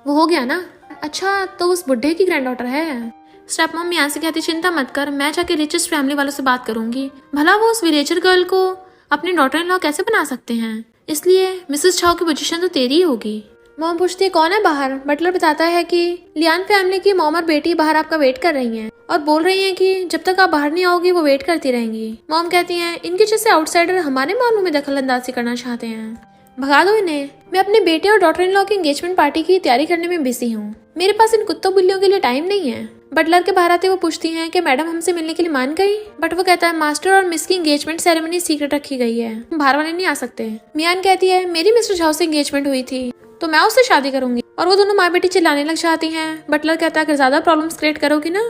वो हो गया ना? अच्छा तो उस बुढ़े की ग्रैंड डॉटर है। स्टेप मॉम यहाँ से कहती चिंता मत कर, मैं जाके रिचेस्ट फैमिली वालों से बात करूंगी, भला वो उस विलेजर गर्ल को अपनी डॉटर इन लॉ कैसे बना सकते हैं, इसलिए मिसेस छाओ की पोजीशन तो तेरी ही होगी। मॉम पूछती है कौन है बाहर। बटलर बताता है कि लियान फैमिली की मॉम और बेटी बाहर आपका वेट कर रही हैं और बोल रही हैं कि जब तक आप बाहर नहीं आओगी वो वेट करती रहेंगी। मॉम कहती हैं इनके जैसे आउटसाइडर हमारे मामलों में दखल अंदाजी करना चाहते हैं, भगा दो इन्हें। मैं अपने बेटे और डॉटर इन लॉ की एंगेजमेंट पार्टी की तैयारी करने में बिजी हूँ, मेरे पास इन कुत्तों बिल्लियों के लिए टाइम नहीं है। बटलर के बाहर आते वो पूछती हैं कि मैडम हमसे मिलने के लिए मान गई, बट वो कहता है मास्टर और मिस की एंगेजमेंट सेरेमनी सीक्रेट रखी गई है, बाहर वाले नहीं आ सकते। मियान कहती है मेरी मिस्टर झाओ से एंगेजमेंट हुई थी तो मैं उससे शादी करूंगी, और वो दोनों माँ बेटी चिल्लाने लग जाती हैं। बटलर कहता है अगर ज्यादा प्रॉब्लम्स क्रिएट करोगी ना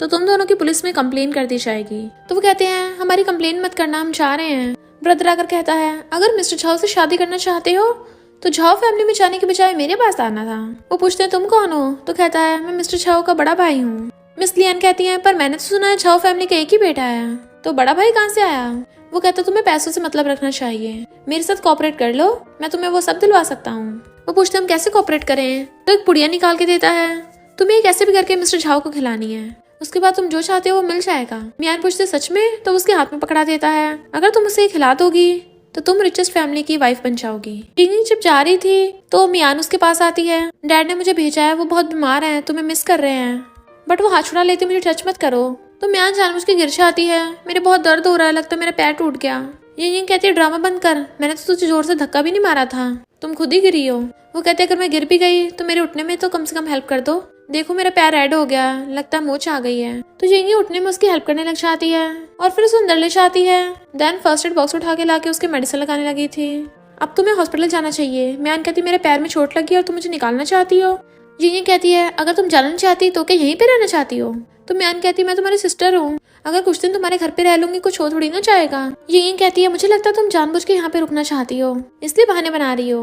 तो तुम दोनों की पुलिस में कंप्लेन कर दी जाएगी। तो वो कहते हैं हमारी कंप्लेन मत करना, हम चाह रहे हैं। ब्रदर आकर कहता है अगर मिस्टर झाओ से शादी करना चाहते हो तो झाओ फैमिली में जाने के बजाय मेरे पास आना था। वो पूछते हैं तुम कौन हो? तो कहता है मैं मिस्टर झाओ का बड़ा भाई हूँ। मिस लियान कहती है पर मैंने तो सुना है झाओ फैमिली का एक ही बेटा है, तो बड़ा भाई कहाँ से आया? वो कहता है तुम्हें पैसों से मतलब रखना चाहिए, मेरे साथ कोऑपरेट कर लो, मैं तुम्हें वो सब दिलवा सकता हूँ। वो पूछते हम कैसे कोऑपरेट करें? तो एक पुड़िया निकाल के देता है, तुम्हें कैसे भी करके मिस्टर झाओ को खिलानी है, उसके बाद तुम जो चाहते हो वो मिल जाएगा। मियान पूछते सच में? तो उसके हाथ में पकड़ा देता है अगर तुम उसे खिला दोगी तो तुम रिचेस्ट फैमिली की वाइफ बन जाओगी। टिंगी जब जा रही थी तो मियान उसके पास आती है, डैड ने मुझे भेजा है, वो बहुत बीमार है, तुम्हें मिस कर रहे हैं। बट वो हाथ छुड़ा लेती, मुझे टच मत करो। तो मियान जानबूझ के गिर जाती है, मेरे बहुत दर्द हो रहा है, लगता है मेरा पैर टूट गया। ये कहती है ड्रामा बंद कर, मैंने तो तुझे जोर से धक्का भी नहीं मारा था, तुम खुद ही गिरी हो। वो कहते अगर मैं गिर भी गई तो मेरे उठने में तो कम से कम हेल्प कर दो, देखो मेरा पैर रेड हो गया, लगता है मोच आ गई है। तो ये उठने में उसकी हेल्प करने लग जाती है और फिर उसे अंदर ले जाती है। देन फर्स्ट एड बॉक्स उठा के लाके उसके मेडिसिन लगाने लगी थी। अब तुम्हें हॉस्पिटल जाना चाहिए। मियान कहती मेरे पैर में चोट लगी और तुम मुझे निकालना चाहती हो। ये कहती है अगर तुम जाना चाहती तो क्या यहीं पे रहना चाहती हो? तो मियान कहती है मैं तुम्हारी सिस्टर हूँ, अगर कुछ दिन तुम्हारे घर पे रह लूंगी कुछ हो थोड़ी ना जाएगा। ये कहती है मुझे लगता है तुम जानबूझ के यहाँ पे रुकना चाहती हो, इसलिए बहाने बना रही हो।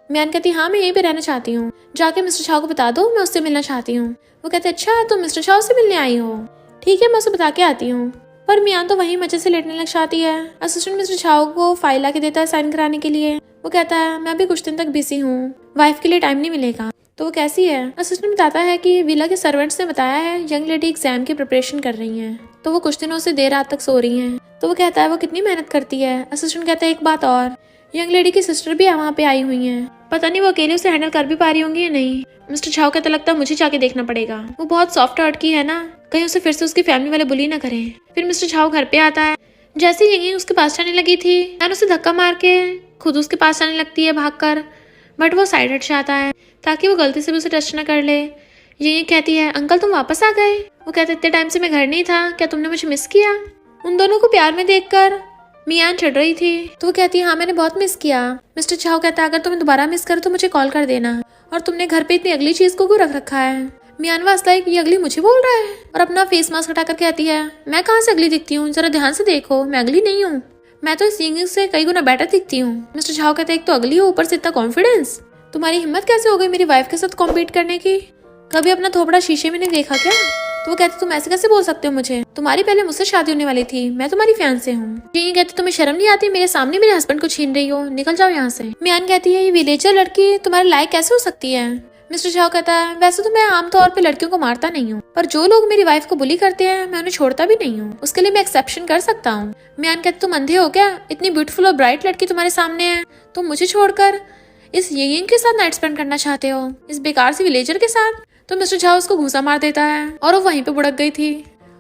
मियान कहती हाँ मैं यहीं पे रहना चाहती हूँ, जाके मिस्टर झाओ को बता दो मैं उससे मिलना चाहती हूँ। वो कहते अच्छा तुम मिस्टर झाओ से मिलने आई हो, ठीक है मैं उसे बता के आती हूँ। पर मियान तो वहीं मजे से लेटने लग जाती है। असिस्टेंट मिस्टर झाओ को फाइल ला के देता है साइन कराने के लिए। वो कहता है मैं अभी कुछ दिन तक बिजी हूँ, वाइफ के लिए टाइम नहीं मिलेगा। तो वो कैसी है? असिस्टेंट बताता है कि विला के सर्वेंट्स ने बताया है यंग लेडी एग्जाम की प्रिपरेशन कर रही हैं, तो वो कुछ दिनों से देर रात तक सो रही हैं। तो वो कहता है वो कितनी मेहनत करती है। असिस्टेंट कहता है एक बात और, यंग लेडी की सिस्टर भी वहाँ पे आई हुई हैं, पता नहीं वो अकेले उसे हैंडल कर भी पा रही होंगी या नहीं। मिस्टर झाओ कहता लगता है मुझे जाके देखना पड़ेगा, वो बहुत सॉफ्ट हार्ट की है ना, कहीं उसे फिर से उसकी फैमिली वाले बुली ना करें। फिर मिस्टर झाओ घर पे आता है, जैसे ही उसके पास जाने लगी थी मैंने उसे धक्का मार के खुद उसके पास जाने लगती है भागकर, बट वो साइड हट जाता है ताकि वो गलती से भी उसे टच न कर ले। ये कहती है अंकल तुम वापस आ गए? वो कहते इतने टाइम से मैं घर नहीं था, क्या तुमने मुझे मिस किया? उन दोनों को प्यार में देखकर मियान चढ़ रही थी, तो वो कहती है हाँ मैंने बहुत मिस किया। मिस्टर झाओ कहता है अगर तुम्हें दोबारा मिस करो तो मुझे कॉल कर देना, और तुमने घर पे इतनी अगली चीज को क्यों रख रखा है? मियान वास्ता है कि ये अगली मुझे बोल रहा है, और अपना फेस मास्क हटाकर कहती है मैं कहाँ से अगली दिखती हूँ, जरा ध्यान से देखो मैं अगली नहीं हूँ, मैं तो इस यंग से कई गुना बेटर दिखती हूँ। मिस्टर झाओ कहते हैं एक तो अगली हो, ऊपर से इतना कॉन्फिडेंस, तुम्हारी हिम्मत कैसे हो गई मेरी वाइफ के साथ कॉम्पीट करने की? कभी अपना थोपड़ा शीशे में नहीं देखा क्या? तो वो कहते तुम ऐसे कैसे बोल सकते हो मुझे, तुम्हारी पहले मुझसे शादी होने वाली थी, मैं तुम्हारी फियांसे हूँ। ये कहते तुम्हें शर्म नहीं आती, मेरे सामने मेरे हस्बैंड को छीन रही हो, निकल जाओ यहाँ से। मियान कहती है ये विलेजर लड़की तुम्हारे लायक कैसे हो सकती है? मिस्टर झाओ कहता है वैसे तो मैं आमतौर पे लड़कियों को मारता नहीं हूँ, पर जो लोग मेरी वाइफ को बुली करते हैं मैं उन्हें छोड़ता भी नहीं हूँ, उसके लिए मैं एक्सेप्शन कर सकता हूँ। मियान कहते तुम अंधे हो क्या, इतनी ब्यूटीफुल और ब्राइट लड़की तुम्हारे सामने है, तुम मुझे छोड़कर इस यंग के साथ नाइट स्पेंड करना चाहते हो, इस बेकार से विलेजर के साथ? तो मिस्टर झाओ उसको घूसा मार देता है और वो वहीं पे बुड़क गई थी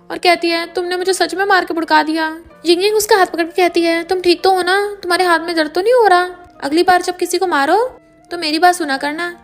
और कहती है तुमने मुझे सच में मार के बुड़का दिया। यंग उसका हाथ पकड़ के कहती है तुम ठीक तो हो ना, तुम्हारे हाथ में दर्द तो नहीं हो रहा? अगली बार जब किसी को मारो तो मेरी बात सुना करना।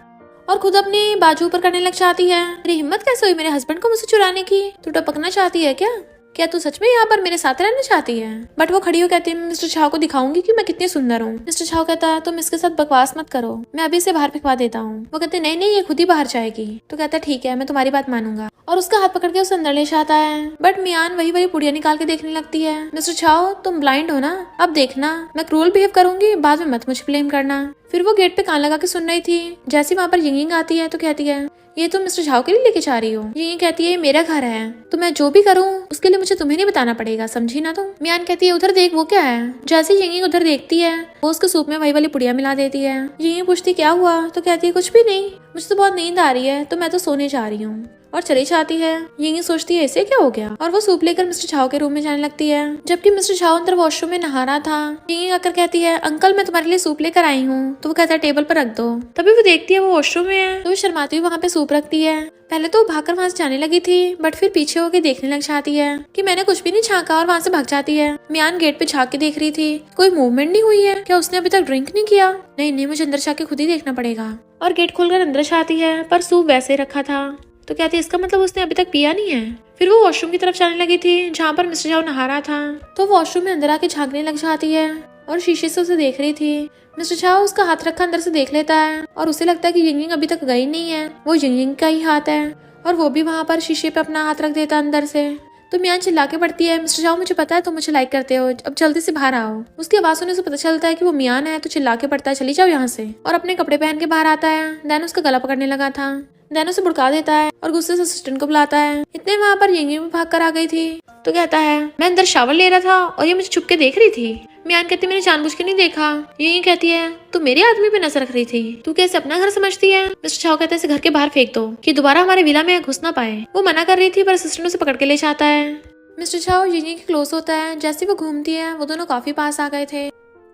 और खुद अपनी बाजू ऊपर करने लग जाती है, मेरी हिम्मत कैसे हुई मेरे हस्बैंड को मुझसे चुराने की, तू टपकना चाहती है क्या? क्या तू सच में यहाँ पर मेरे साथ रहना चाहती है? बट वो खड़ी हो कहती है, मैं मिस्टर छाव को दिखाऊंगी कि मैं कितनी सुंदर हूँ। मिस्टर छाव कहता है, तुम इसके साथ बकवास मत करो, मैं अभी इसे बाहर फेंकवा देता हूँ। वो कहते नहीं नहीं, ये खुद ही बाहर जाएगी। तो कहता है ठीक है, मैं तुम्हारी बात मानूंगा, और उसका हाथ पकड़ के उसे अंदर ले जाता है। बट मियान वही वही पुड़िया निकाल के देखने लगती है। मिस्टर छाव, तुम ब्लाइंड हो ना, अब देखना मैं क्रूअल बिहेव करूंगी, बाद में मत मुझे ब्लेम करना। फिर वो गेट पे कान लगा के सुन रही थी। जैसे वहाँ पर यिंग आती है तो कहती है, ये तुम मिस्टर झाओ के लिए लेके जा रही हो? ये कहती है मेरा घर है, तो मैं जो भी करूँ उसके लिए मुझे तुम्हें नहीं बताना पड़ेगा, समझी ना तुम? मियान कहती है उधर देख, वो क्या है? जैसे यिंग उधर देखती है वो उसके सूप में वही वाली पुड़िया मिला देती है। यिंग पूछती क्या हुआ? तो कहती है कुछ भी नहीं, मुझे तो बहुत नींद आ रही है, तो मैं तो सोने जा रही हूँ, और चली जाती है। यिंग सोचती है इसे क्या हो गया, और वो सूप लेकर मिस्टर झाओ के रूम में जाने लगती है। जबकि मिस्टर झाओ अंदर वॉशरूम में नहा रहा था। यिंग आकर कहती है, अंकल मैं तुम्हारे लिए सूप लेकर आई हूँ। तो वो कहता है टेबल पर रख दो। तभी वो देखती है वो वॉशरूम में है, तो वो शर्माती हुई वहाँ पे सूप रखती है। पहले तो भागकर वहाँ से जाने लगी थी, बट फिर पीछे होकर देखने लग जाती है कि मैंने कुछ भी नहीं झाँका, और वहाँ से भाग जाती है। मियान गेट पे झाँक के देख रही थी, कोई मूवमेंट नहीं हुई है, क्या उसने अभी तक ड्रिंक नहीं किया? नहीं, मुझे अंदर जाके खुद ही देखना पड़ेगा। और गेट खोलकर अंदर जाती है, पर सूप वैसे ही रखा था। तो कहती है इसका मतलब उसने अभी तक पिया नहीं है। फिर वो वॉशरूम की तरफ जाने लगी थी जहाँ पर मिस्टर झाओ नहा रहा था। तो वॉशरूम में अंदर आके झांकने लग जाती है और शीशे से उसे देख रही थी। मिस्टर झाओ उसका हाथ रखा अंदर से देख लेता है, और उसे लगता है कि यिंग अभी तक गई नहीं है, वो यिंग का ही हाथ है, और वो भी वहाँ पर शीशे पे अपना हाथ रख देता अंदर से। तो मियान चिल्ला के पड़ती है, मिस्टर झाओ मुझे पता है तुम मुझे लाइक करते हो, अब जल्दी से बाहर आओ। उसकी आवाज सुनने से पता चलता है कि वो मियान है, तो चिल्ला के पड़ता है चली जाओ यहाँ से, और अपने कपड़े पहन के बाहर आता है। दैन उसका गला पकड़ने लगा था। दैन उसे बुड़का देता है और गुस्से से असिस्टेंट को बुलाता है। इतने वहाँ पर यिंग भी भाग कर आ गई थी। तो कहता है मैं अंदर शावर ले रहा था और ये मुझे छुप के देख रही थी। मियान कहती मैंने जानबूझ के नहीं देखा। ये कहती है तू मेरे आदमी पे नजर रख रही थी, तू कैसे अपना घर समझती है? मिस्टर झाओ कहता है इसे घर के बाहर फेंक दो कि दोबारा हमारे विला में घुस ना पाए। वो मना कर रही थी पर असिस्टेंट उसे पकड़ के ले जाता है। मिस्टर झाओ यिंग के क्लोज होता है। जैसे वो घूमती है वो दोनों काफी पास आ गए थे।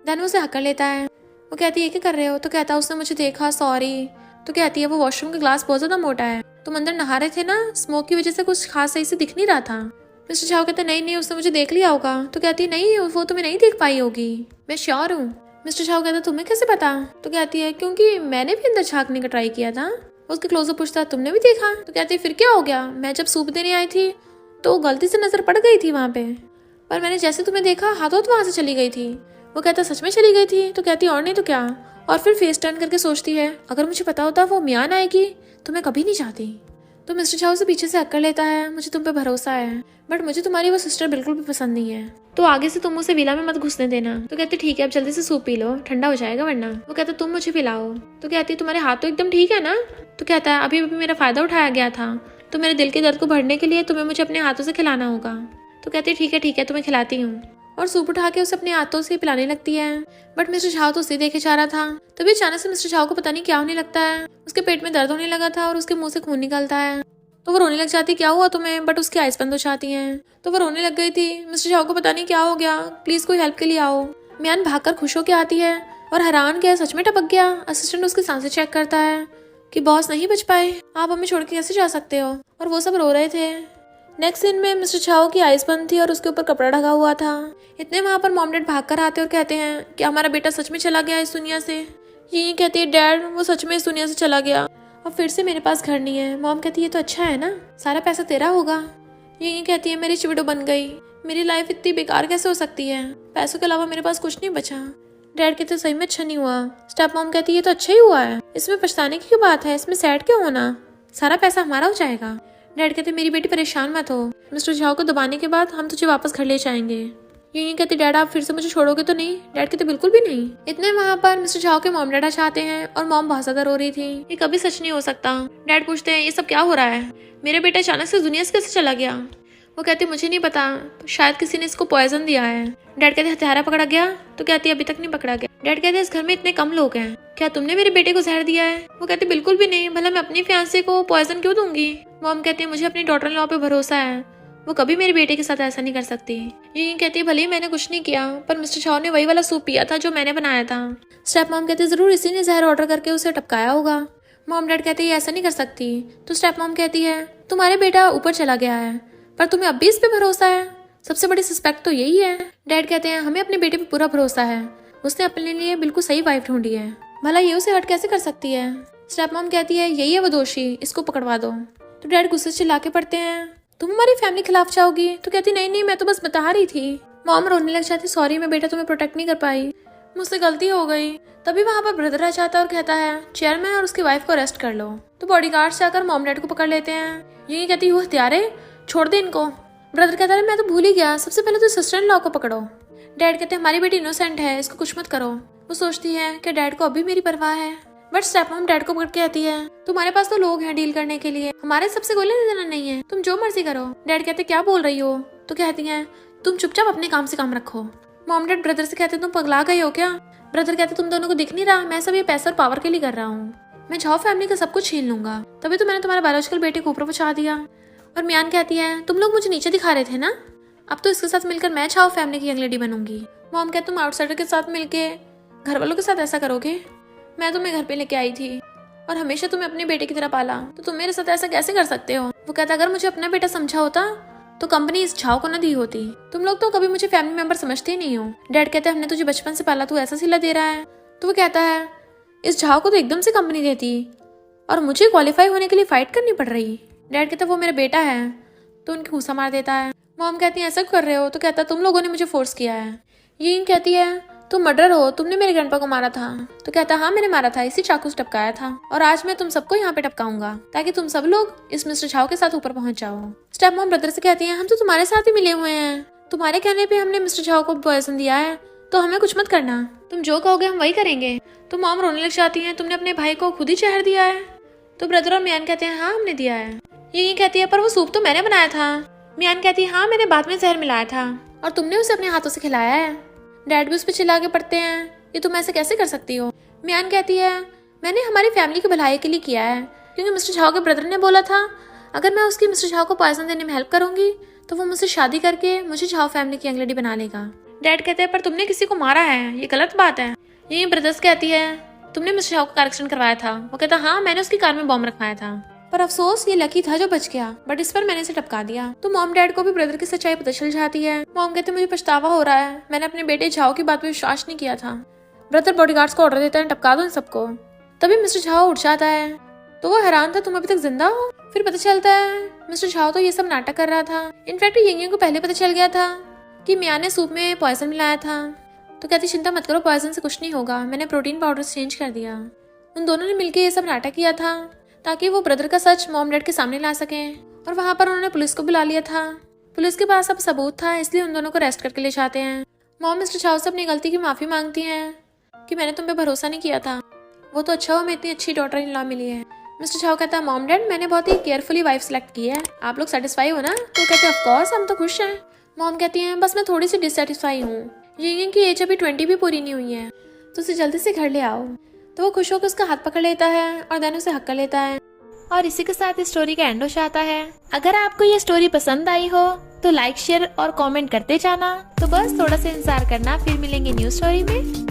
देन उसे हक कर लेता है। वो कहती है क्या कर रहे हो? तो कहता है उसने मुझे देखा, सॉरी। तो कहती है वो वॉशरूम का ग्लास बहुत ज्यादा मोटा है, तुम अंदर नहा रहे थे ना, स्मोक की वजह से कुछ खास सही से दिख नहीं रहा था। मिस्टर झाओ कहते नहीं उसने मुझे देख लिया होगा। तो कहती है नहीं वो तुम्हें नहीं देख पाई होगी, मैं श्योर हूँ। मिस्टर झाओ कहता तुम्हें कैसे पता? तो कहती है क्योंकि मैंने भी अंदर झांकने का ट्राई किया था। उसके क्लोजअप पूछता है तुमने भी देखा? तो कहती है फिर क्या हो गया, मैं जब सूप देने आई थी तो गलती से नजर पड़ गई थी वहाँ पे, पर मैंने जैसे तुम्हें देखा हाथों वहां से चली गई थी। वो कहता सच में चली गई थी? तो कहती और नहीं तो क्या। और फिर फेस टर्न करके सोचती है अगर मुझे पता होता वो मियान आएगी तो मैं कभी नहीं चाहती। तो मिस्टर झाओ से पीछे से हक कर लेता है, मुझे तुम पे भरोसा है, बट मुझे तुम्हारी वो सिस्टर बिल्कुल भी पसंद नहीं है, तो आगे से तुम उसे विला में मत घुसने देना। तो कहते ठीक है अब जल्दी से सूप पी लो, ठंडा हो जाएगा वरना। वो कहता तुम मुझे पिलाओ। तो कहती तुम्हारे हाथ तो एकदम ठीक है ना? तो कहता है अभी मेरा फायदा उठाया गया था, तो मेरे दिल के दर्द को भरने के लिए तुम्हें मुझे अपने हाथों से खिलाना होगा। तो कहती ठीक है तुम्हें खिलाती हूँ, और सूप उठा के उसे अपने हाथों से पिलाने लगती है। बट मिस्टर झाओ तो उसे देखे जा रहा था। तभी अचानक से मिस्टर झाओ को पता नहीं क्या होने लगता है, उसके पेट में दर्द होने लगा था और उसके मुंह से खून निकलता है। तो वो रोने लग जाती क्या हुआ तुम्हें, बट उसकी आइज बंद हो जाती हैं। तो वो रोने लग गई थी। मिस्टर झाओ को पता नहीं क्या हो गया, प्लीज कोई हेल्प के लिए आओ। मियान भागकर खुश होकर आती है और हैरान क्या सच में टपक गया। असिस्टेंट उसकी सांसें चेक करता है कि बॉस नहीं बच पाए, आप हमें छोड़ के कैसे जा सकते हो, और वो सब रो रहे थे। नेक्स्ट सीन में मिस्टर झाओ की आइज बंद थी और उसके ऊपर कपड़ा ढका हुआ था। इतने वहाँ पर मॉम डैड भाग कर आते और कहते हैं कि हमारा बेटा सच में चला गया इस दुनिया से। ये कहती है डैड वो सच में इस दुनिया से चला गया, अब फिर से मेरे पास घर नहीं है। मॉम कहती है तो अच्छा है ना, सारा पैसा तेरा होगा। ये कहती है मेरी चिवड़ो बन गई, मेरी लाइफ इतनी बेकार कैसे हो सकती है, पैसों के अलावा मेरे पास कुछ नहीं बचा। डैड कहते सही में अच्छा नहीं हुआ। स्टेप मॉम कहती है तो अच्छा ही हुआ है, इसमें पछताने की क्या बात है, इसमें सैड क्यों होना, सारा पैसा हमारा हो जाएगा। डैड कहते मेरी बेटी परेशान मत हो, मिस्टर झाओ को दबाने के बाद हम तुझे वापस घर ले जाएंगे। ये कहते डैड आप फिर से मुझे छोड़ोगे तो नहीं? डैड कहते बिल्कुल भी नहीं। इतने वहाँ पर मिस्टर झाओ के मॉम डैड चाहते हैं और मॉम बहुत ज्यादा रो रही थी, ये कभी सच नहीं हो सकता। डैड पूछते हैं ये सब क्या हो रहा है, मेरे बेटा अचानक से दुनिया से कैसे चला गया? वो कहती मुझे नहीं पता, शायद किसी ने इसको पॉइजन दिया है। डैड कहते हत्यारा पकड़ा गया? तो कहती अभी तक नहीं पकड़ा गया। डैड कहते इस घर में इतने कम लोग हैं, क्या तुमने मेरे बेटे को जहर दिया है? वो कहते बिल्कुल भी नहीं, भला मैं अपनी फियांसे को पॉइजन क्यों दूंगी? मॉम कहती है मुझे अपनी डॉटर इन लॉ पे भरोसा है, वो कभी मेरे बेटे के साथ ऐसा नहीं कर सकती। ये कहती है भले ही मैंने कुछ नहीं किया, पर मिस्टर झाओ ने वही वाला सूप पिया था जो मैंने बनाया था। स्टेप मॉम कहते जरूर इसी ने जहर ऑर्डर करके उसे टपकाया होगा। मॉम डैड कहते ये ऐसा नहीं कर सकती। तो स्टेप मॉम कहती है तुम्हारे बेटा ऊपर चला गया है, पर तुम्हें अब भी इस पे भरोसा है, सबसे बड़ी सस्पेक्ट तो यही है। डैड कहते हैं हमें अपने बेटे पे पूरा भरोसा है, उसने अपने लिए बिल्कुल सही वाइफ ढूंढी है, भला ये उसे हट कैसे कर सकती है? स्टेप मॉम कहती है यही है वो दोषी, इसको पकड़वा दो। तो डैड गुस्से से चिल्ला के पड़ते हैं तुम हमारी फैमिली खिलाफ जाओगी? तो कहती नहीं नहीं, मैं तो बस बता रही थी। मॉम रोने लग जाती, सॉरी मैं बेटा तुम्हें प्रोटेक्ट नहीं कर पाई, मुझसे गलती हो गई। तभी वहाँ पर ब्रदर आ जाता है और कहता है चेयरमैन और उसकी वाइफ को अरेस्ट कर लो। तो बॉडीगार्ड्स जाकर मॉम डैड को पकड़ लेते हैं। यही कहती वो हत्यारे, छोड़ दे इनको। ब्रदर कहता है मैं तो भूल ही गया, सबसे पहले तो सिस्टर इन लॉ को पकड़ो। डैड कहते हैं हमारी बेटी इनोसेंट है, इसको कुछ मत करो। वो सोचती है कि डैड को अभी मेरी परवाह है, बट स्टेप मॉम डैड को पकड़ के कहती है तुम्हारे पास तो लोग हैं डील करने के लिए, हमारे सबसे कोई लेना देना नहीं है, तुम जो मर्जी करो। डैड कहते क्या बोल रही हो? तो कहती है तुम चुपचाप अपने काम से काम रखो। मॉम डैड ब्रदर से कहते तुम पगला गए हो क्या? ब्रदर कहते तुम दोनों को दिख नहीं रहा, मैं सब ये पैसा और पावर के लिए कर रहा हूँ, मैं झाओ फैमिली का सब कुछ छीन लूंगा, तभी तो मैंने तुम्हारे बायोलॉजिकल बेटे को ऊपर पहुंचा दिया। और मियान कहती है तुम लोग मुझे नीचे दिखा रहे थे ना, अब तो इसके साथ मिलकर मैं झाओ फैमिली की यंग लेडी बनूंगी। मॉम कहते तुम आउटसाइडर के साथ मिलके घर वालों के साथ ऐसा करोगे? मैं तुम्हें घर पे लेके आई थी और हमेशा तुम्हें अपने बेटे की तरह पाला, तो तुम मेरे साथ ऐसा कैसे कर सकते हो? वो कहता अगर मुझे अपना बेटा समझा होता तो कंपनी इस झाओ को न दी होती, तुम लोग तो कभी मुझे फैमिली मेंबर समझते ही नहीं हो। डैड कहते हैं हमने तुझे बचपन से पाला, तू ऐसा सिला दे रहा है। तो वो कहता है इस झाओ को तो एकदम से कंपनी देती और मुझे क्वालिफाई होने के लिए फाइट करनी पड़ रही। डैड कहता है वो मेरा बेटा है, तो उनकी घूसा मार देता है। मॉम कहती है ऐसा कर रहे हो? तो कहता तुम लोगों ने मुझे फोर्स किया है। ये कहती है तुम मर्डर हो, तुमने मेरे ग्रैंडपा को मारा था। तो कहता हाँ मैंने मारा था, इसी चाकू से टपकाया था और आज मैं तुम सबको यहाँ पे टपकाऊंगा ताकि तुम सब लोग इस मिस्टर झाओ के साथ ऊपर पहुंच जाओ। स्टेप मॉम ब्रदर से कहती है हम तो तुम्हारे साथ ही मिले हुए हैं, तुम्हारे कहने पे हमने मिस्टर झाओ को पॉइजन दिया है, तो हमें कुछ मत करना, तुम जो कहोगे हम वही करेंगे। तो मॉम रोने लग जाती है तुमने अपने भाई को खुद ही जहर दिया है? तो ब्रदर और मियान कहते हैं हाँ हमने दिया है। ये कहती है पर वो सूप तो मैंने बनाया था। मियान कहती है हाँ मैंने बाद में जहर मिलाया था और तुमने उसे अपने हाथों से खिलाया है। डैड भी उस पर चिल्ला के पड़ते हैं ये तुम ऐसे कैसे कर सकती हो? मियान कहती है मैंने हमारी फैमिली की भलाई के लिए किया है, क्योंकि मिस्टर झाओ के ब्रदर ने बोला था अगर मैं उसकी मिस्टर झाओ को पॉइजन देने में हेल्प करूंगी तो वो मुझसे शादी करके मुझे झाओ फैमिली की यंग लेडी बना लेगा। डैड कहते हैं पर तुमने किसी को मारा है, ये गलत बात है। यही ब्रदर्स कहती है तुमने मिस्टर झाओ का कार एक्सीडेंट करवाया था। वो कहता हाँ मैंने उसकी कार में बॉम्ब रखवाया था, पर अफसोस ये लकी था जो बच गया, बट इस पर मैंने इसे टपका दिया। तो मॉम डैड को भी ब्रदर की सच्चाई पता चल जाती है। मॉम कहते मुझे पछतावा हो रहा है, मैंने अपने बेटे झाओ की बात पे विश्वास नहीं किया था। ब्रदर बॉडीगार्ड्स को ऑर्डर देता है टपका दो इन सबको। तभी मिस्टर झाओ उठ जाता है, तो वो हैरान था तुम अभी तक जिंदा हो। फिर पता चलता है मिस्टर झाओ तो ये सब नाटक कर रहा था। इनफैक्ट यंगियों को पहले पता चल गया था कि मिया ने सूप में पॉइजन मिलाया था। तो कहती चिंता मत करो, पॉइजन से कुछ नहीं होगा, मैंने प्रोटीन पाउडर चेंज कर दिया। उन दोनों ने मिलकर ये सब नाटक किया था ताकि वो ब्रदर का सच मॉम डैड के सामने ला सकें, और वहाँ पर उन्होंने पुलिस को बुला लिया था। पुलिस के पास अब सबूत था, इसलिए उन दोनों को अरेस्ट करके ले जाते हैं। मॉम मिस्टर झाओ से अपनी गलती की माफी मांगती हैं कि मैंने तुम पे भरोसा नहीं किया था, वो तो अच्छा हो मैं इतनी अच्छी डॉटर इन लॉ मिली है। मिस्टर झाओ कहता है मॉम डैड मैंने बहुत ही केयरफुली वाइफ सेलेक्ट की है, आप लोग सेटिस्फाई हो ना? तो कहते हैं ऑफ कोर्स हम तो खुश हैं। मॉम कहती हैं बस मैं थोड़ी सी डिससेटिस्फाई हूँ, ये की एज अभी 20 भी पूरी नहीं हुई है, तो उसे जल्दी से घर ले आओ। तो वो खुश होकर उसका हाथ पकड़ लेता है और देन उसे हक कर लेता है। और इसी के साथ इस स्टोरी का एंड हो जाता है। अगर आपको ये स्टोरी पसंद आई हो तो लाइक शेयर और कमेंट करते जाना। तो बस थोड़ा सा इंतजार करना, फिर मिलेंगे न्यू स्टोरी में।